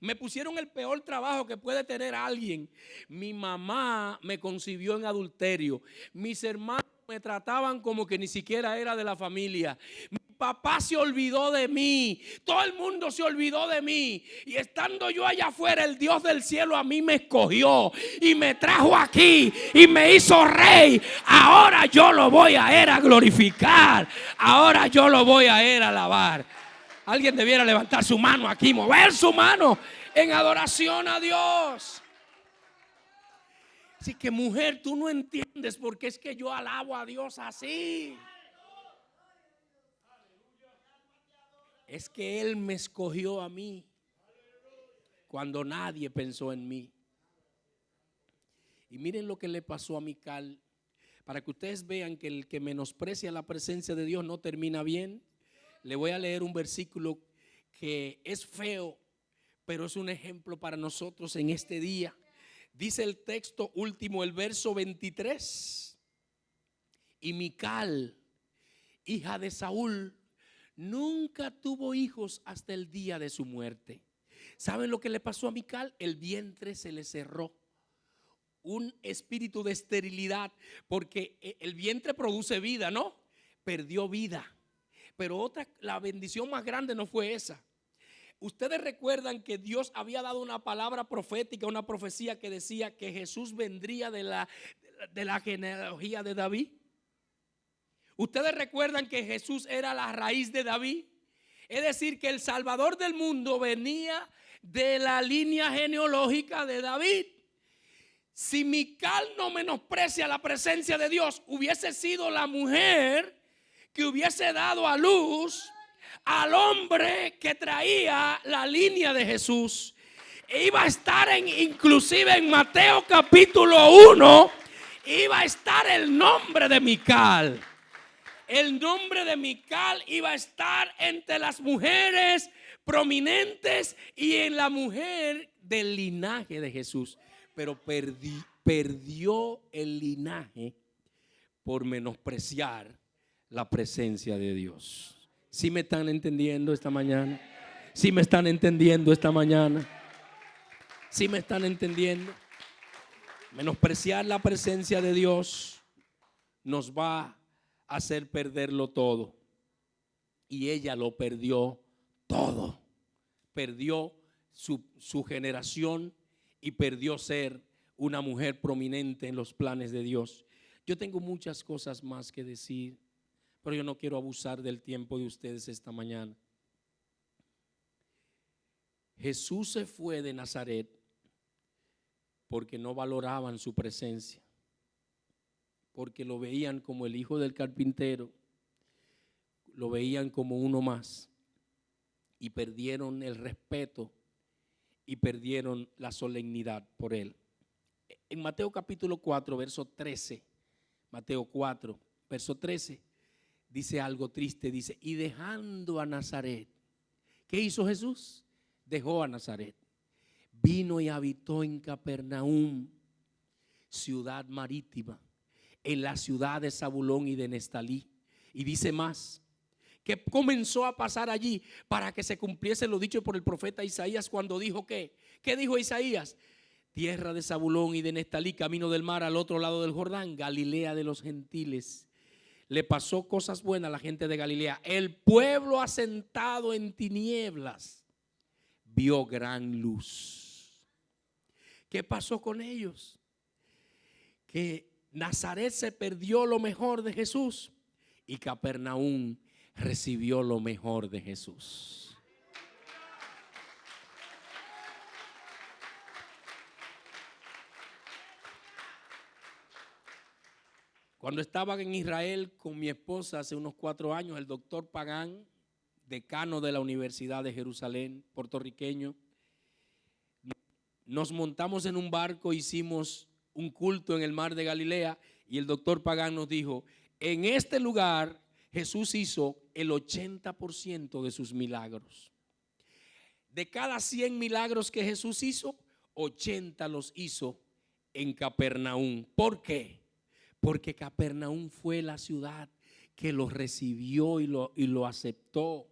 Me pusieron el peor trabajo que puede tener alguien. Mi mamá me concibió en adulterio. Mis hermanos me trataban como que ni siquiera era de la familia. Mi papá se olvidó de mí. Todo el mundo se olvidó de mí. Y estando yo allá afuera, el Dios del cielo a mí me escogió y me trajo aquí y me hizo rey. Ahora yo lo voy a ir a glorificar. Ahora yo lo voy a ir a alabar. Alguien debiera levantar su mano aquí, mover su mano en adoración a Dios. Así que, mujer, tú no entiendes por qué es que yo alabo a Dios así. Es que Él me escogió a mí cuando nadie pensó en mí. Y miren lo que le pasó a Mical, para que ustedes vean que el que menosprecia la presencia de Dios no termina bien. Le voy a leer un versículo que es feo, pero es un ejemplo para nosotros en este día. Dice el texto último, el verso 23. Y Mical, hija de Saúl, nunca tuvo hijos hasta el día de su muerte. ¿Saben lo que le pasó a Mical? El vientre se le cerró. Un espíritu de esterilidad, porque el vientre produce vida, ¿no? Perdió vida. Pero la bendición más grande no fue esa. Ustedes recuerdan que Dios había dado una palabra profética, una profecía que decía que Jesús vendría de la genealogía de David. Ustedes recuerdan que Jesús era la raíz de David. Es decir, que el Salvador del mundo venía de la línea genealógica de David. Si Mical no menosprecia la presencia de Dios, hubiese sido la mujer que hubiese dado a luz al hombre que traía la línea de Jesús. E iba a estar inclusive en Mateo capítulo 1, iba a estar el nombre de Mical. El nombre de Mical iba a estar entre las mujeres prominentes y en la mujer del linaje de Jesús. Pero perdió el linaje por menospreciar la presencia de Dios. ¿Sí me están entendiendo esta mañana? ¿Sí me están entendiendo esta mañana? ¿Sí me están entendiendo? Menospreciar la presencia de Dios nos va a hacer perderlo todo. Y ella lo perdió todo. Perdió su generación y perdió ser una mujer prominente en los planes de Dios. Yo tengo muchas cosas más que decir, pero yo no quiero abusar del tiempo de ustedes esta mañana. Jesús se fue de Nazaret porque no valoraban su presencia, porque lo veían como el hijo del carpintero, lo veían como uno más, y perdieron el respeto y perdieron la solemnidad por él. En Mateo capítulo 4, verso 13, Mateo 4, verso 13, dice algo triste, dice: y dejando a Nazaret, ¿qué hizo Jesús? Dejó a Nazaret, vino y habitó en Capernaum, ciudad marítima, en la ciudad de Zabulón y de Neftalí. Y dice más, que comenzó a pasar allí para que se cumpliese lo dicho por el profeta Isaías cuando dijo ¿qué? ¿Qué dijo Isaías? Tierra de Zabulón y de Neftalí, camino del mar al otro lado del Jordán, Galilea de los gentiles. Le pasó cosas buenas a la gente de Galilea. El pueblo asentado en tinieblas vio gran luz. ¿Qué pasó con ellos? Que Nazaret se perdió lo mejor de Jesús y Capernaum recibió lo mejor de Jesús. Cuando estaba en Israel con mi esposa hace unos 4 años, el doctor Pagán, decano de la Universidad de Jerusalén, puertorriqueño, nos montamos en un barco, hicimos un culto en el mar de Galilea y el doctor Pagán nos dijo, en este lugar Jesús hizo el 80% de sus milagros. De cada 100 milagros que Jesús hizo, 80 los hizo en Capernaum. ¿Por qué? Porque Capernaum fue la ciudad que lo recibió y lo aceptó.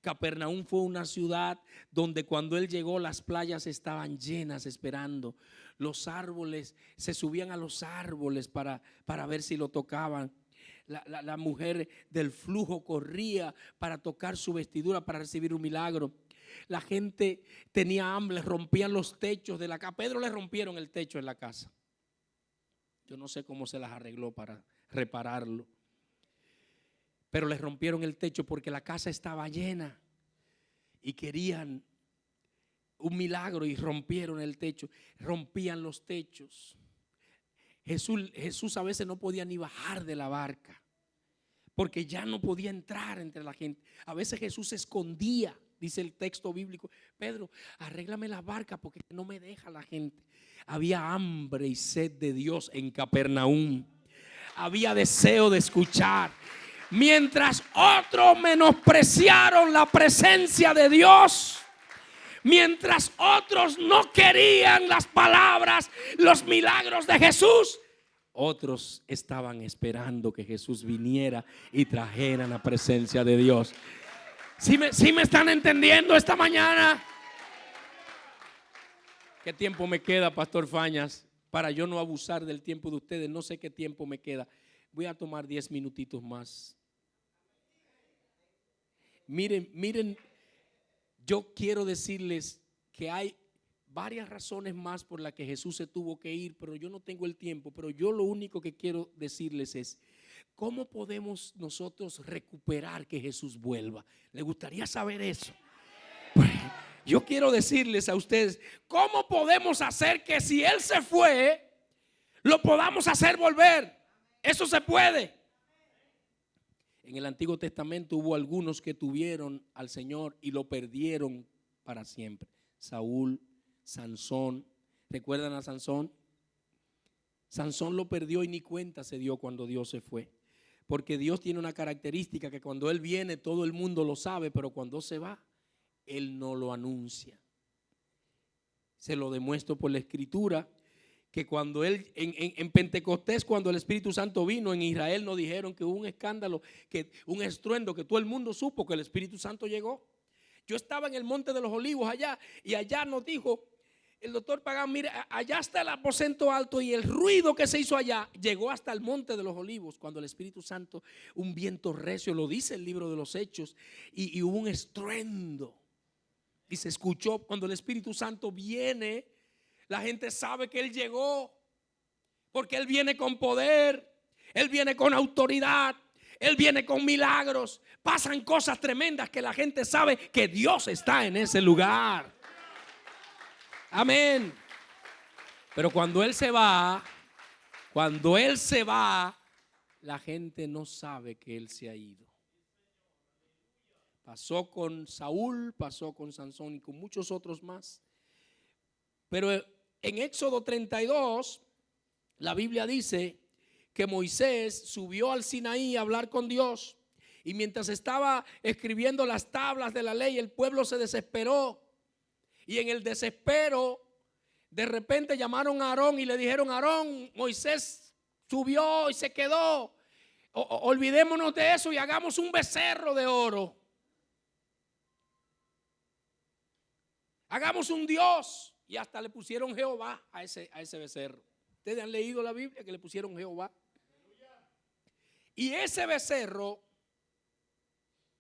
Capernaum fue una ciudad donde cuando él llegó las playas estaban llenas esperando. Los árboles, se subían a los árboles para ver si lo tocaban. La mujer del flujo corría para tocar su vestidura para recibir un milagro. La gente tenía hambre, rompían los techos de la casa. A Pedro le rompieron el techo en la casa. Yo no sé cómo se las arregló para repararlo. Pero les rompieron el techo porque la casa estaba llena y querían un milagro y rompieron el techo. Rompían los techos. Jesús a veces no podía ni bajar de la barca porque ya no podía entrar entre la gente. A veces Jesús se escondía, dice el texto bíblico. Pedro, arréglame la barca porque no me deja la gente. Había hambre y sed de Dios en Capernaum. Había deseo de escuchar. Mientras otros menospreciaron la presencia de Dios, mientras otros no querían las palabras, los milagros de Jesús, otros estaban esperando que Jesús viniera y trajera la presencia de Dios. ¿Sí me están entendiendo esta mañana? ¿Qué tiempo me queda, Pastor Fañas? Para yo no abusar del tiempo de ustedes, no sé qué tiempo me queda. Voy a tomar 10 minutitos más. Miren, yo quiero decirles que hay varias razones más por las que Jesús se tuvo que ir, pero yo no tengo el tiempo. Pero yo lo único que quiero decirles es, ¿cómo podemos nosotros recuperar que Jesús vuelva? ¿Les gustaría saber eso? Pues, yo quiero decirles a ustedes, ¿cómo podemos hacer que si Él se fue, lo podamos hacer volver? Eso se puede. En el Antiguo Testamento hubo algunos que tuvieron al Señor y lo perdieron para siempre. Saúl, Sansón. ¿Recuerdan a Sansón? Sansón lo perdió y ni cuenta se dio cuando Dios se fue. Porque Dios tiene una característica que cuando Él viene todo el mundo lo sabe, pero cuando se va, Él no lo anuncia. Se lo demuestro por la Escritura, que cuando Él, en Pentecostés, cuando el Espíritu Santo vino, en Israel nos dijeron que hubo un escándalo, que un estruendo, que todo el mundo supo que el Espíritu Santo llegó. Yo estaba en el Monte de los Olivos allá, y allá nos dijo el doctor Pagán, mira, allá está el aposento alto, y el ruido que se hizo allá llegó hasta el Monte de los Olivos, cuando el Espíritu Santo, un viento recio, lo dice el libro de los Hechos, y hubo un estruendo, y se escuchó. Cuando el Espíritu Santo viene, la gente sabe que Él llegó, porque Él viene con poder, Él viene con autoridad, Él viene con milagros. Pasan cosas tremendas que la gente sabe que Dios está en ese lugar. Amén. Pero cuando Él se va, la gente no sabe que Él se ha ido. Pasó con Saúl, pasó con Sansón y con muchos otros más. Pero en Éxodo 32, la Biblia dice que Moisés subió al Sinaí a hablar con Dios. Y mientras estaba escribiendo las tablas de la ley, el pueblo se desesperó. Y en el desespero, de repente llamaron a Aarón y le dijeron: Aarón, Moisés subió y se quedó. Olvidémonos de eso y hagamos un becerro de oro. Hagamos un Dios. Y hasta le pusieron Jehová a ese becerro. Ustedes han leído la Biblia que le pusieron Jehová. Y ese becerro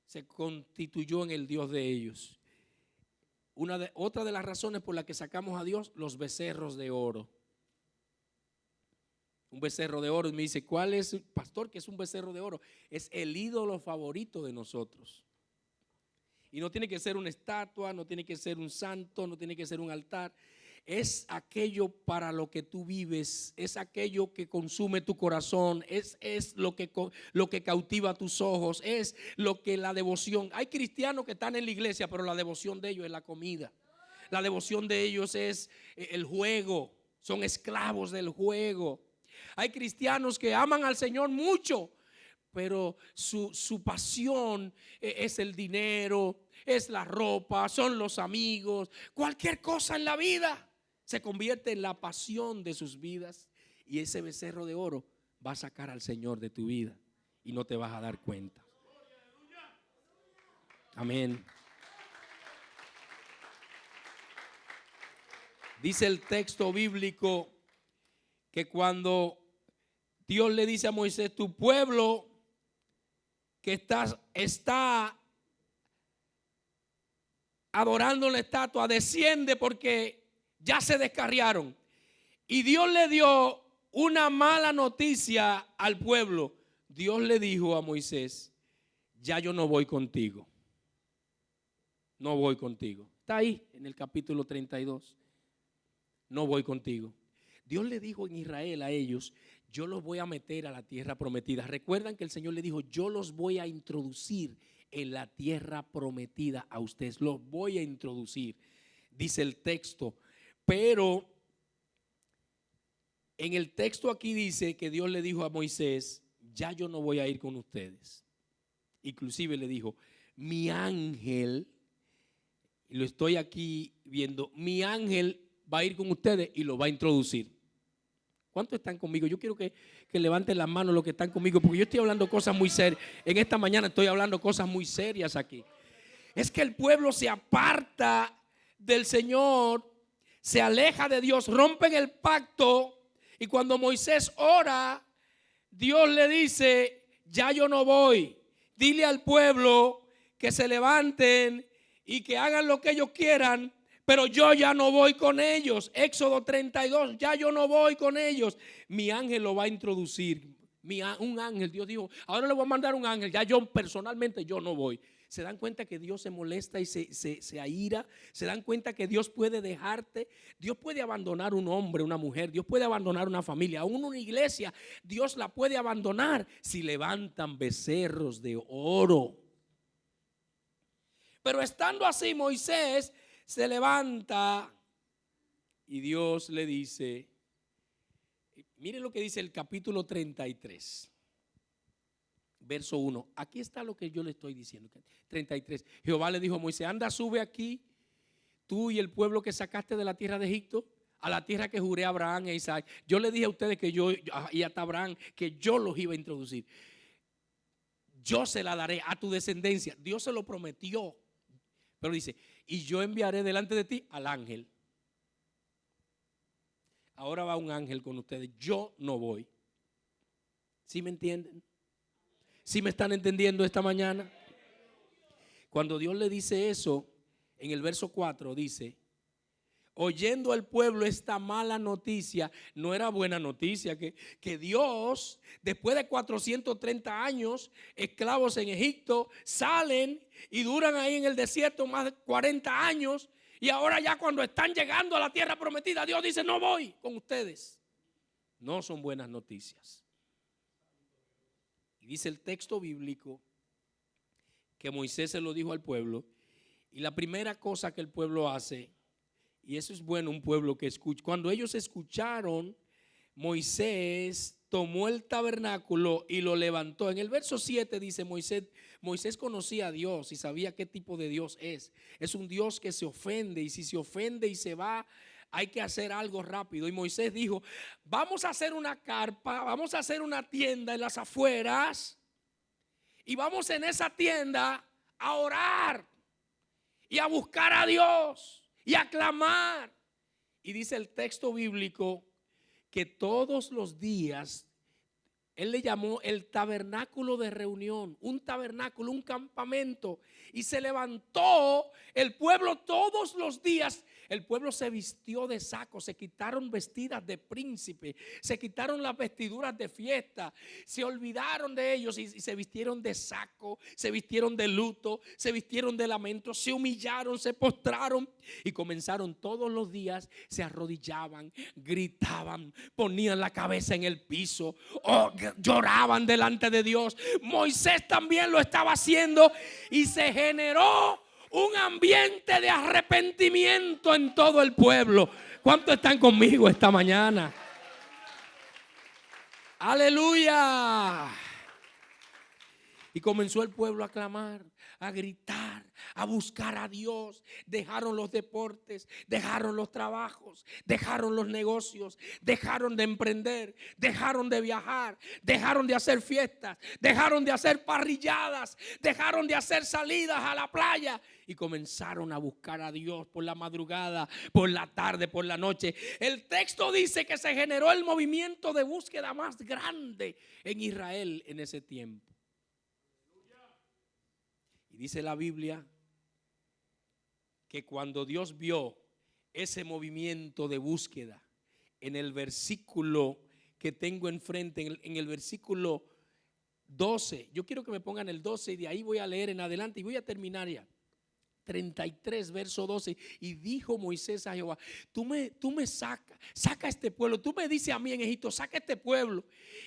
se constituyó en el Dios de ellos. Otra de las razones por las que sacamos a Dios, los becerros de oro. Un becerro de oro. Y me dice, ¿cuál es, pastor, que es un becerro de oro? Es el ídolo favorito de nosotros. Y no tiene que ser una estatua, no tiene que ser un santo, no tiene que ser un altar. Es aquello para lo que tú vives, es aquello que consume tu corazón, es lo que cautiva tus ojos, es lo que la devoción. Hay cristianos que están en la iglesia, pero la devoción de ellos es la comida. La devoción de ellos es el juego, son esclavos del juego. Hay cristianos que aman al Señor mucho, pero su pasión es el dinero, es la ropa, son los amigos, cualquier cosa en la vida se convierte en la pasión de sus vidas. Y ese becerro de oro va a sacar al Señor de tu vida y no te vas a dar cuenta. Amén. Dice el texto bíblico que cuando Dios le dice a Moisés, tu pueblo que está adorando la estatua, desciende porque ya se descarriaron. Y Dios le dio una mala noticia al pueblo. Dios le dijo a Moisés, ya yo no voy contigo. No voy contigo. Está ahí en el capítulo 32. No voy contigo. Dios le dijo en Israel a ellos, yo los voy a meter a la tierra prometida. Recuerdan que el Señor le dijo, yo los voy a introducir en la tierra prometida a ustedes. Los voy a introducir, dice el texto. Pero en el texto aquí dice que Dios le dijo a Moisés, ya yo no voy a ir con ustedes. Inclusive le dijo, mi ángel, y lo estoy aquí viendo, mi ángel va a ir con ustedes y lo va a introducir. ¿Cuántos están conmigo? Yo quiero que levanten las manos los que están conmigo, porque yo estoy hablando cosas muy serias. En esta mañana estoy hablando cosas muy serias aquí. Es que el pueblo se aparta del Señor, se aleja de Dios, rompen el pacto. Y cuando Moisés ora, Dios le dice, ya yo no voy. Dile al pueblo que se levanten y que hagan lo que ellos quieran, pero yo ya no voy con ellos. Éxodo 32, ya yo no voy con ellos. Mi ángel lo va a introducir. Un ángel, Dios dijo, ahora le voy a mandar un ángel. Ya yo personalmente yo no voy. Se dan cuenta que Dios se molesta y se aira. Se dan cuenta que Dios puede dejarte. Dios puede abandonar un hombre, una mujer. Dios puede abandonar una familia. Aún una iglesia, Dios la puede abandonar si levantan becerros de oro. Pero estando así, Moisés se levanta y Dios le dice, miren lo que dice el capítulo 33, verso 1. Aquí está lo que yo le estoy diciendo. 33. Jehová le dijo a Moisés, anda, sube aquí, tú y el pueblo que sacaste de la tierra de Egipto, a la tierra que juré a Abraham e Isaac. Yo le dije a ustedes que yo, y hasta Abraham, que yo los iba a introducir. Yo se la daré a tu descendencia. Dios se lo prometió. Pero dice, y yo enviaré delante de ti al ángel. Ahora va un ángel con ustedes. Yo no voy. ¿Sí me entienden? ¿Sí me están entendiendo esta mañana? Cuando Dios le dice eso, en el verso 4 dice, oyendo al pueblo esta mala noticia, no era buena noticia, que Dios, después de 430 años, esclavos en Egipto, salen y duran ahí en el desierto más de 40 años, y ahora ya cuando están llegando a la tierra prometida, Dios dice, no voy con ustedes. No son buenas noticias. Y dice el texto bíblico que Moisés se lo dijo al pueblo, y la primera cosa que el pueblo hace, y eso es bueno, un pueblo que escucha. Cuando ellos escucharon, Moisés tomó el tabernáculo y lo levantó. En el verso 7 dice, Moisés conocía a Dios y sabía qué tipo de Dios es. Es un Dios que se ofende, y si se ofende y se va hay que hacer algo rápido. Y Moisés dijo, vamos a hacer una carpa, vamos a hacer una tienda en las afueras y vamos en esa tienda a orar y a buscar a Dios y a clamar. Y dice el texto bíblico que todos los días él le llamó el tabernáculo de reunión, un tabernáculo, un campamento. Y se levantó el pueblo todos los días. El pueblo se vistió de saco, se quitaron vestidas de príncipe, se quitaron las vestiduras de fiesta, se olvidaron de ellos y se vistieron de saco, se vistieron de luto, se vistieron de lamento, se humillaron, se postraron y comenzaron todos los días, se arrodillaban, gritaban, ponían la cabeza en el piso, lloraban delante de Dios. Moisés también lo estaba haciendo y se generó un ambiente de arrepentimiento en todo el pueblo. ¿Cuántos están conmigo esta mañana? Aleluya. Y comenzó el pueblo a clamar, a gritar, a buscar a Dios. Dejaron los deportes, dejaron los trabajos, dejaron los negocios, dejaron de emprender, dejaron de viajar, dejaron de hacer fiestas, dejaron de hacer parrilladas, dejaron de hacer salidas a la playa y comenzaron a buscar a Dios por la madrugada, por la tarde, por la noche. El texto dice que se generó el movimiento de búsqueda más grande en Israel en ese tiempo. Y dice la Biblia que cuando Dios vio ese movimiento de búsqueda, en el versículo que tengo enfrente, en el versículo 12, yo quiero que me pongan el 12 y de ahí voy a leer en adelante y voy a terminar ya. 33 verso 12. Y dijo Moisés a Jehová, tú me saca este pueblo, tú me dices a mí en Egipto, saca este pueblo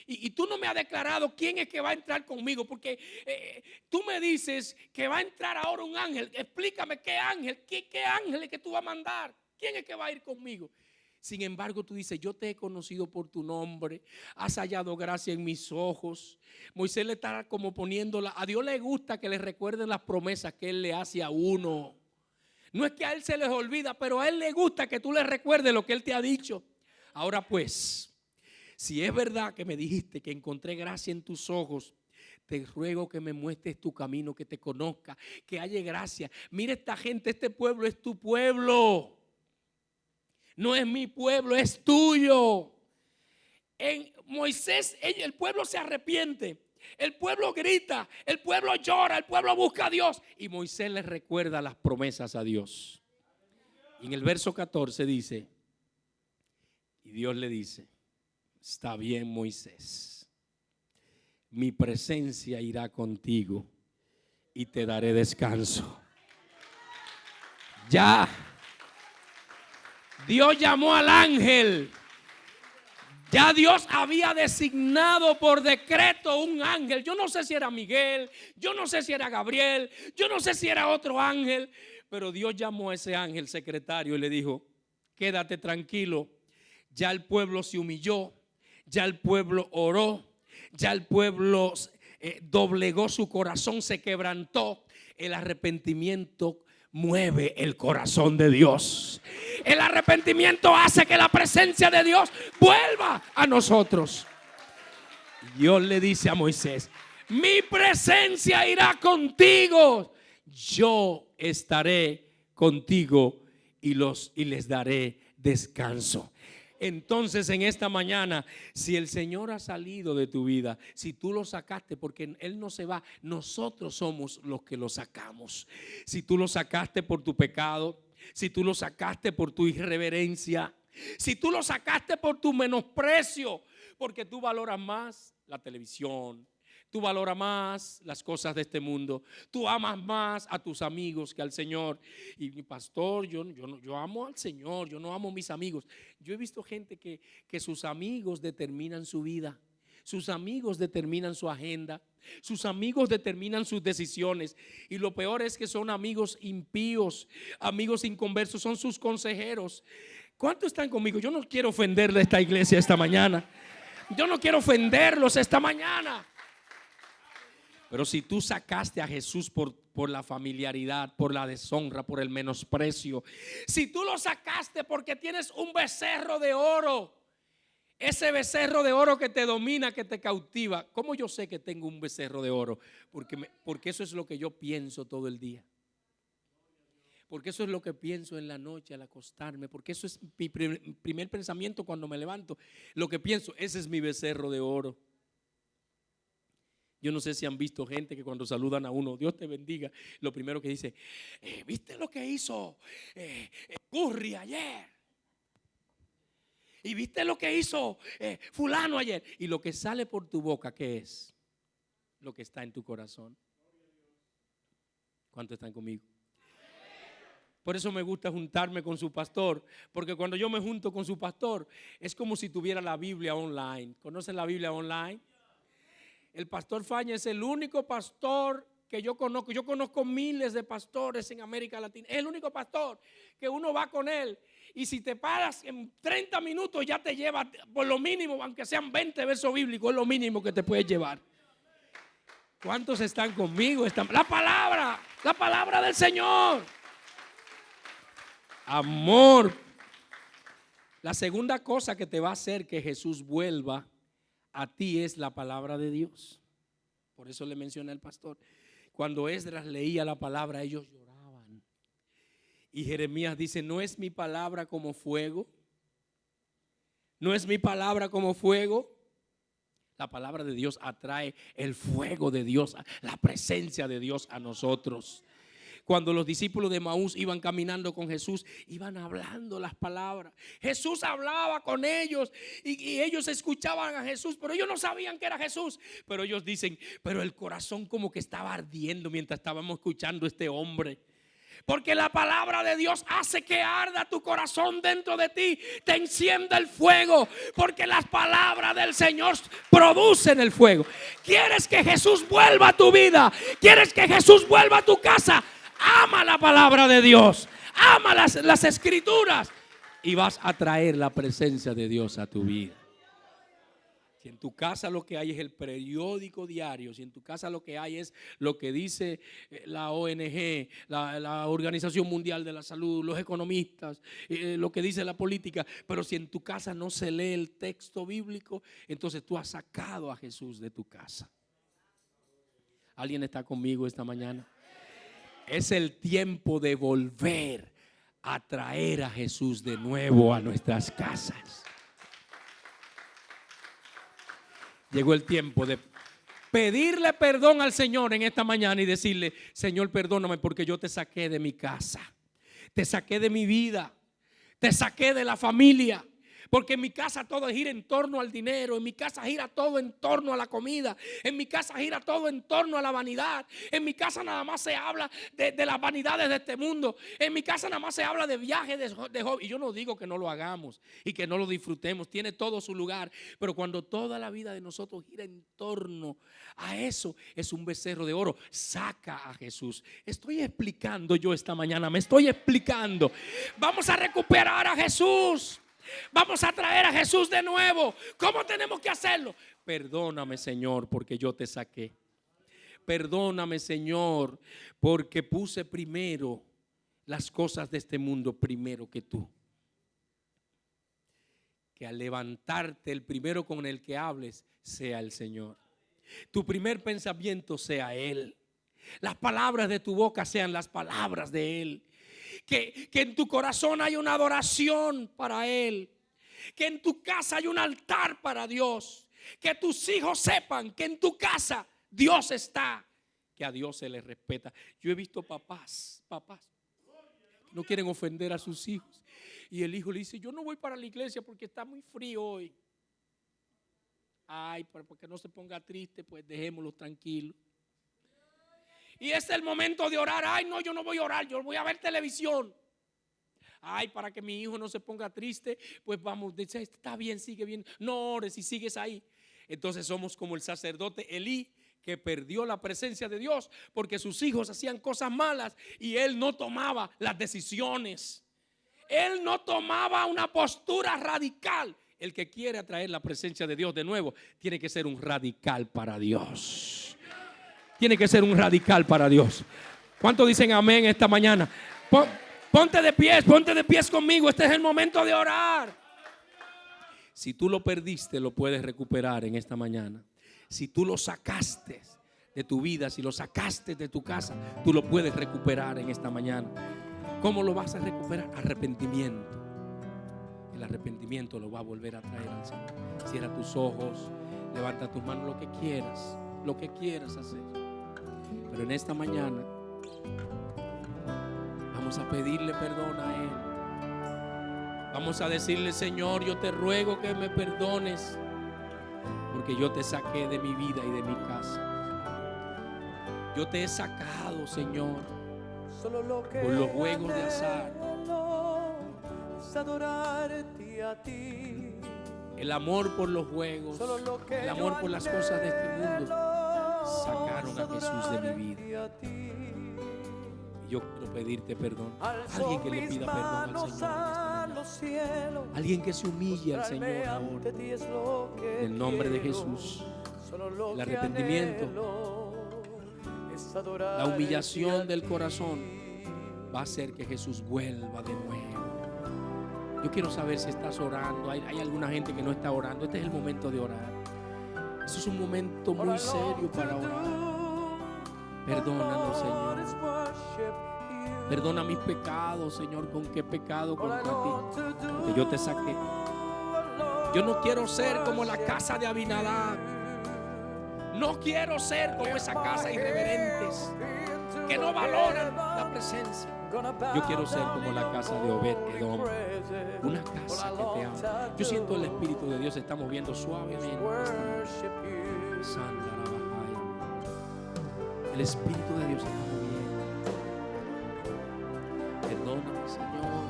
y tú no me has declarado quién es que va a entrar conmigo, porque tú me dices que va a entrar ahora un ángel. Explícame qué ángel, qué ángel es que tú vas a mandar, quién es que va a ir conmigo. Sin embargo, tú dices, yo te he conocido por tu nombre, has hallado gracia en mis ojos. Moisés le está como poniéndola. A Dios le gusta que le recuerden las promesas que Él le hace a uno. No es que a Él se les olvida, pero a Él le gusta que tú le recuerdes lo que Él te ha dicho. Ahora pues, si es verdad que me dijiste que encontré gracia en tus ojos, te ruego que me muestres tu camino, que te conozca, que haya gracia. Mira esta gente, este pueblo es tu pueblo. No es mi pueblo, es tuyo. En Moisés, el pueblo se arrepiente, el pueblo grita, el pueblo llora, el pueblo busca a Dios. Y Moisés le recuerda las promesas a Dios. Y en el verso 14 dice, y Dios le dice, está bien Moisés, mi presencia irá contigo y te daré descanso. Ya. Dios llamó al ángel. Ya Dios había designado por decreto un ángel. Yo no sé si era Miguel, yo no sé si era Gabriel, yo no sé si era otro ángel, pero Dios llamó a ese ángel secretario y le dijo, quédate tranquilo, ya el pueblo se humilló, ya el pueblo oró, ya el pueblo doblegó su corazón, se quebrantó. El arrepentimiento mueve el corazón de Dios. El arrepentimiento hace que la presencia de Dios vuelva a nosotros. Dios le dice a Moisés, mi presencia irá contigo, yo estaré contigo y les daré descanso. Entonces en esta mañana, si el Señor ha salido de tu vida, si tú lo sacaste, porque Él no se va, nosotros somos los que lo sacamos. Si tú lo sacaste por tu pecado, si tú lo sacaste por tu irreverencia, si tú lo sacaste por tu menosprecio, porque tú valoras más la televisión, tú valoras más las cosas de este mundo, tú amas más a tus amigos que al Señor. Y mi pastor, yo amo al Señor, yo no amo a mis amigos. Yo he visto gente que sus amigos determinan su vida, sus amigos determinan su agenda, sus amigos determinan sus decisiones. Y lo peor es que son amigos impíos, amigos inconversos, son sus consejeros. ¿Cuántos están conmigo? Yo no quiero ofenderle a esta iglesia esta mañana. Yo no quiero ofenderlos esta mañana. Pero si tú sacaste a Jesús por la familiaridad, por la deshonra, por el menosprecio, si tú lo sacaste porque tienes un becerro de oro, ese becerro de oro que te domina, que te cautiva. ¿Cómo yo sé que tengo un becerro de oro? Porque eso es lo que yo pienso todo el día. Porque eso es lo que pienso en la noche al acostarme. Porque eso es mi primer pensamiento cuando me levanto. Lo que pienso, ese es mi becerro de oro. Yo no sé si han visto gente que cuando saludan a uno, Dios te bendiga, lo primero que dice, ¿viste lo que hizo Curry ayer? ¿Y viste lo que hizo fulano ayer? Y lo que sale por tu boca, ¿qué es? Lo que está en tu corazón. ¿Cuántos están conmigo? Por eso me gusta juntarme con su pastor, porque cuando yo me junto con su pastor, es como si tuviera la Biblia online. ¿Conocen la Biblia online? El pastor Faña es el único pastor que yo conozco. Yo conozco miles de pastores en América Latina. Es el único pastor que uno va con él. Y si te paras en 30 minutos ya te lleva por lo mínimo, aunque sean 20 versos bíblicos, es lo mínimo que te puedes llevar. ¿Cuántos están conmigo? La palabra del Señor. Amor. La segunda cosa que te va a hacer que Jesús vuelva a ti es la palabra de Dios. Por eso le mencioné al pastor. Cuando Esdras leía la palabra, ellos lloraban. Y Jeremías dice, ¿no es mi palabra como fuego? ¿No es mi palabra como fuego? La palabra de Dios atrae el fuego de Dios, la presencia de Dios a nosotros. Cuando los discípulos de Maús iban caminando con Jesús, iban hablando las palabras. Jesús hablaba con ellos y ellos escuchaban a Jesús, pero ellos no sabían que era Jesús. Pero ellos dicen, pero el corazón como que estaba ardiendo mientras estábamos escuchando a este hombre. Porque la palabra de Dios hace que arda tu corazón dentro de ti, te encienda el fuego, porque las palabras del Señor producen el fuego. ¿Quieres que Jesús vuelva a tu vida? ¿Quieres que Jesús vuelva a tu casa? Ama la palabra de Dios, ama las escrituras y vas a traer la presencia de Dios a tu vida. Si en tu casa lo que hay es el periódico diario, si en tu casa lo que hay es lo que dice la ONG, la Organización Mundial de la Salud, los economistas, lo que dice la política, pero si en tu casa no se lee el texto bíblico, entonces tú has sacado a Jesús de tu casa. ¿Alguien está conmigo esta mañana? Es el tiempo de volver a traer a Jesús de nuevo a nuestras casas. Llegó el tiempo de pedirle perdón al Señor en esta mañana y decirle, Señor, perdóname porque yo te saqué de mi casa, te saqué de mi vida, te saqué de la familia. Porque en mi casa todo gira en torno al dinero, en mi casa gira todo en torno a la comida, en mi casa gira todo en torno a la vanidad, en mi casa nada más se habla de las vanidades de este mundo, en mi casa nada más se habla de viajes, de hobby. Y yo no digo que no lo hagamos y que no lo disfrutemos, tiene todo su lugar, pero cuando toda la vida de nosotros gira en torno a eso, es un becerro de oro. Saca a Jesús. Estoy explicando yo esta mañana, me estoy explicando. Vamos a recuperar a Jesús. Vamos a traer a Jesús de nuevo. ¿Cómo tenemos que hacerlo? Perdóname, Señor, porque yo te saqué. Perdóname, Señor, porque puse primero las cosas de este mundo primero que tú. Que al levantarte el primero con el que hables sea el Señor. Tu primer pensamiento sea Él. Las palabras de tu boca sean las palabras de Él. Que en tu corazón hay una adoración para Él. Que en tu casa hay un altar para Dios. Que tus hijos sepan que en tu casa Dios está. Que a Dios se le respeta. Yo he visto papás que no quieren ofender a sus hijos. Y el hijo le dice, yo no voy para la iglesia porque está muy frío hoy. Ay, para que no se ponga triste, pues dejémoslo tranquilo. Y es el momento de orar. Ay, no, yo no voy a orar, yo voy a ver televisión. Ay, para que mi hijo no se ponga triste, pues vamos, dice, está bien, sigue bien. No ores y sigues ahí. Entonces somos como el sacerdote Elí, que perdió la presencia de Dios porque sus hijos hacían cosas malas y él no tomaba las decisiones. Él no tomaba una postura radical. El que quiere atraer la presencia de Dios de nuevo tiene que ser un radical para Dios. tiene que ser un radical para Dios. ¿Cuántos dicen amén esta mañana? Ponte de pies conmigo. Este es el momento de orar. Si tú lo perdiste, lo puedes recuperar en esta mañana. Si tú lo sacaste de tu vida, si lo sacaste de tu casa, tú lo puedes recuperar en esta mañana. ¿Cómo lo vas a recuperar? Arrepentimiento. El arrepentimiento lo va a volver a traer al Señor. Cierra tus ojos, levanta tus manos, lo que quieras hacer. Pero en esta mañana vamos a pedirle perdón a Él. Vamos a decirle: Señor, yo te ruego que me perdones, porque yo te saqué de mi vida y de mi casa. Yo te he sacado, Señor, por los juegos de azar. El amor por los juegos, el amor por las cosas de este mundo sacaron a Jesús de mi vida. Y yo quiero pedirte perdón. Alguien que le pida perdón al Señor en esta mañana. Alguien que se humille al Señor ahora. En el nombre de Jesús. El arrepentimiento, la humillación del corazón va a hacer que Jesús vuelva de nuevo. Yo quiero saber si estás orando. Hay alguna gente que no está orando. Este es el momento de orar. Eso es un momento muy serio para orar. Perdónanos, Señor. Perdona mis pecados, Señor. ¿Con qué pecado contra ti? Porque yo te saqué. Yo no quiero ser como la casa de Abinadab. No quiero ser como esa casa irreverentes que no valoran la presencia. Yo quiero ser como la casa de Obed-Edom, una casa que te ama. Yo siento el Espíritu de Dios se está moviendo suavemente. El Espíritu de Dios se está moviendo. Perdóname, Señor,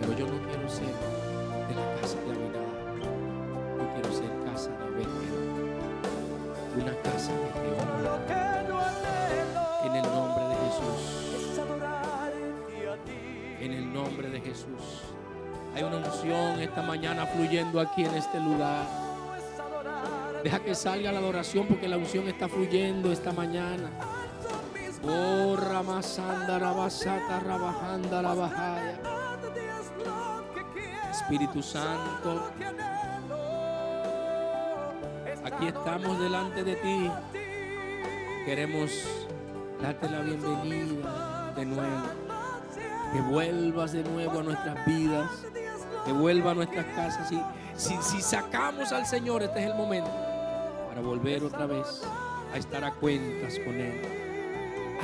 pero yo no quiero ser de la casa de Abinadab. Yo quiero ser casa de Obed-Edom, una casa que te honra. En el nombre de Jesús. En el nombre de Jesús. Hay una unción esta mañana fluyendo aquí en este lugar. Deja que salga la adoración, porque la unción está fluyendo esta mañana. Oh, Ramasanda, Rabasata, Rabajanda, Rabajaya. Espíritu Santo, aquí estamos delante de ti. Queremos darte la bienvenida de nuevo. Que vuelvas de nuevo a nuestras vidas, que vuelva a nuestras casas. Si sacamos al Señor, este es el momento para volver otra vez a estar a cuentas con Él.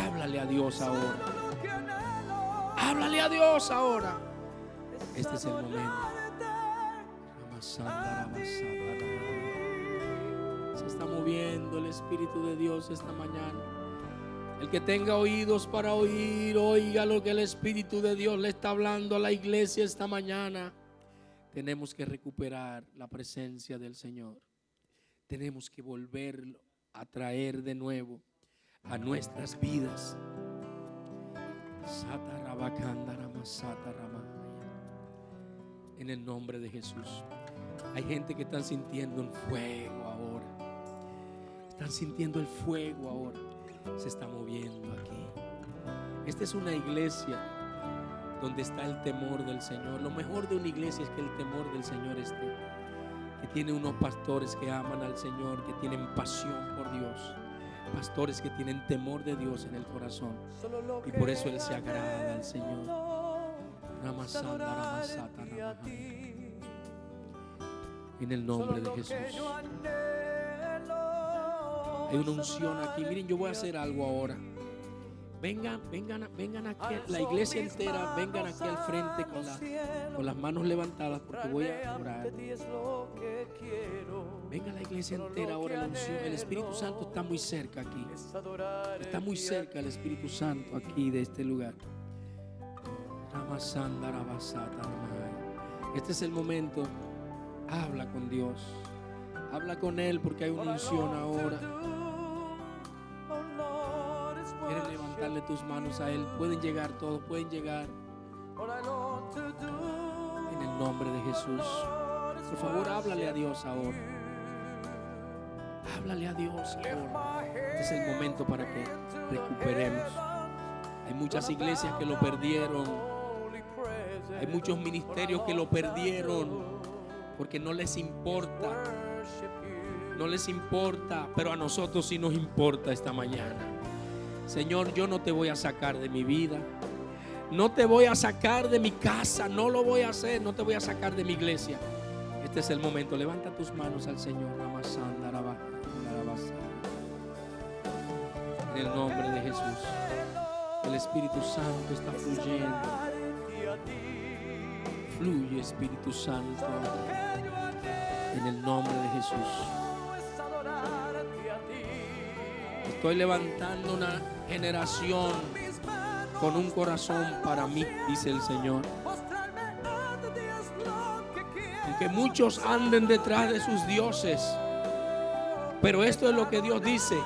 Háblale a Dios ahora. Háblale a Dios ahora. Este es el momento. Se está moviendo el Espíritu de Dios esta mañana. El que tenga oídos para oír, oiga lo que el Espíritu de Dios le está hablando a la iglesia esta mañana. Tenemos que recuperar la presencia del Señor. Tenemos que volverlo a traer de nuevo a nuestras vidas. En el nombre de Jesús. Hay gente que están sintiendo el fuego ahora. Están sintiendo el fuego ahora. Se está moviendo aquí. Esta es una iglesia donde está el temor del Señor. Lo mejor de una iglesia es que el temor del Señor esté. Que tiene unos pastores que aman al Señor, que tienen pasión por Dios. Pastores que tienen temor de Dios en el corazón. Y por eso Él se agrada al Señor. En el nombre de Jesús. Hay una unción aquí. Miren, yo voy a hacer algo ahora. Vengan aquí, la iglesia entera, vengan aquí al frente con las manos levantadas, porque voy a orar. Venga la iglesia entera ahora, la unción. El Espíritu Santo está muy cerca aquí. Está muy cerca el Espíritu Santo aquí de este lugar. Este es el momento. Habla con Dios. Habla con Él, porque hay una unción ahora. Quieres levantarle tus manos a Él. Pueden llegar todos, pueden llegar. En el nombre de Jesús. Por favor, háblale a Dios ahora. Háblale a Dios ahora. Este es el momento para que recuperemos. Hay muchas iglesias que lo perdieron. Hay muchos ministerios que lo perdieron porque no les importa. No les importa, pero a nosotros sí nos importa esta mañana. Señor, yo no te voy a sacar de mi vida. No te voy a sacar de mi casa. No lo voy a hacer. No te voy a sacar de mi iglesia. Este es el momento. Levanta tus manos al Señor. En el nombre de Jesús. El Espíritu Santo está fluyendo. Fluye, Espíritu Santo. En el nombre de Jesús. Estoy levantando una generación con un corazón para mí, dice el Señor. Aunque muchos anden detrás de sus dioses, pero esto es lo que Dios dice.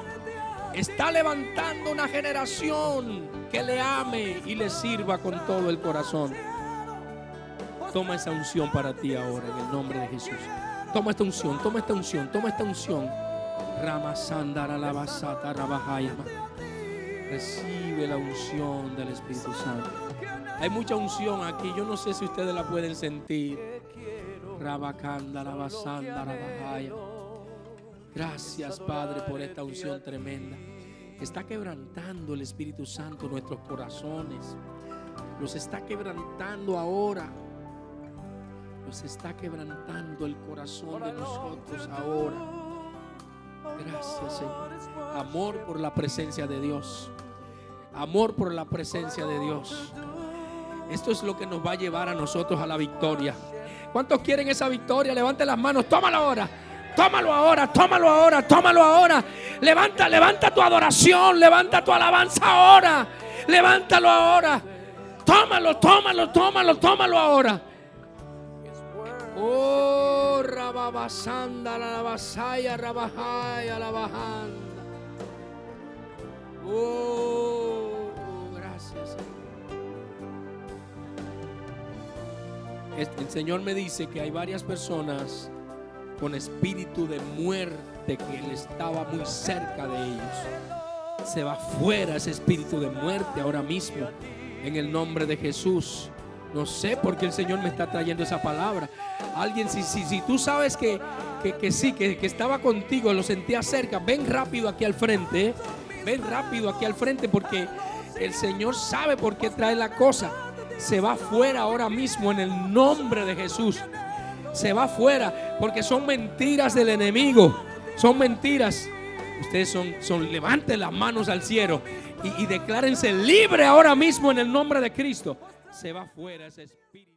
Está levantando una generación que le ame y le sirva con todo el corazón. Toma esa unción para ti ahora en el nombre de Jesús. Toma esta unción, toma esta unción, toma esta unción. Recibe la unción del Espíritu Santo. Hay mucha unción aquí. Yo no sé si ustedes la pueden sentir. Gracias, Padre, por esta unción tremenda. Está quebrantando el Espíritu Santo nuestros corazones. Los está quebrantando ahora. Los está quebrantando el corazón de nosotros ahora. Gracias, Señor. Amor por la presencia de Dios. Amor por la presencia de Dios. Esto es lo que nos va a llevar a nosotros a la victoria. ¿Cuántos quieren esa victoria? Levanten las manos. Tómalo ahora. Tómalo ahora, tómalo ahora, tómalo ahora. Levanta tu adoración, levanta tu alabanza ahora. Levántalo ahora. Tómalo, tómalo, tómalo, tómalo ahora. Oh, rababasanda, la basaya, rabajaya, la bajanda. Oh, gracias, Señor. El Señor me dice que hay varias personas con espíritu de muerte que Él estaba muy cerca de ellos. Se va fuera ese espíritu de muerte ahora mismo en el nombre de Jesús. No sé por qué el Señor me está trayendo esa palabra. Alguien, si tú sabes que estaba contigo, lo sentía cerca, ven rápido aquí al frente. Ven rápido aquí al frente porque el Señor sabe por qué trae la cosa. Se va fuera ahora mismo en el nombre de Jesús. Se va fuera porque son mentiras del enemigo. Son mentiras. Ustedes levanten las manos al cielo y declárense libre ahora mismo en el nombre de Cristo. Se va fuera ese espíritu.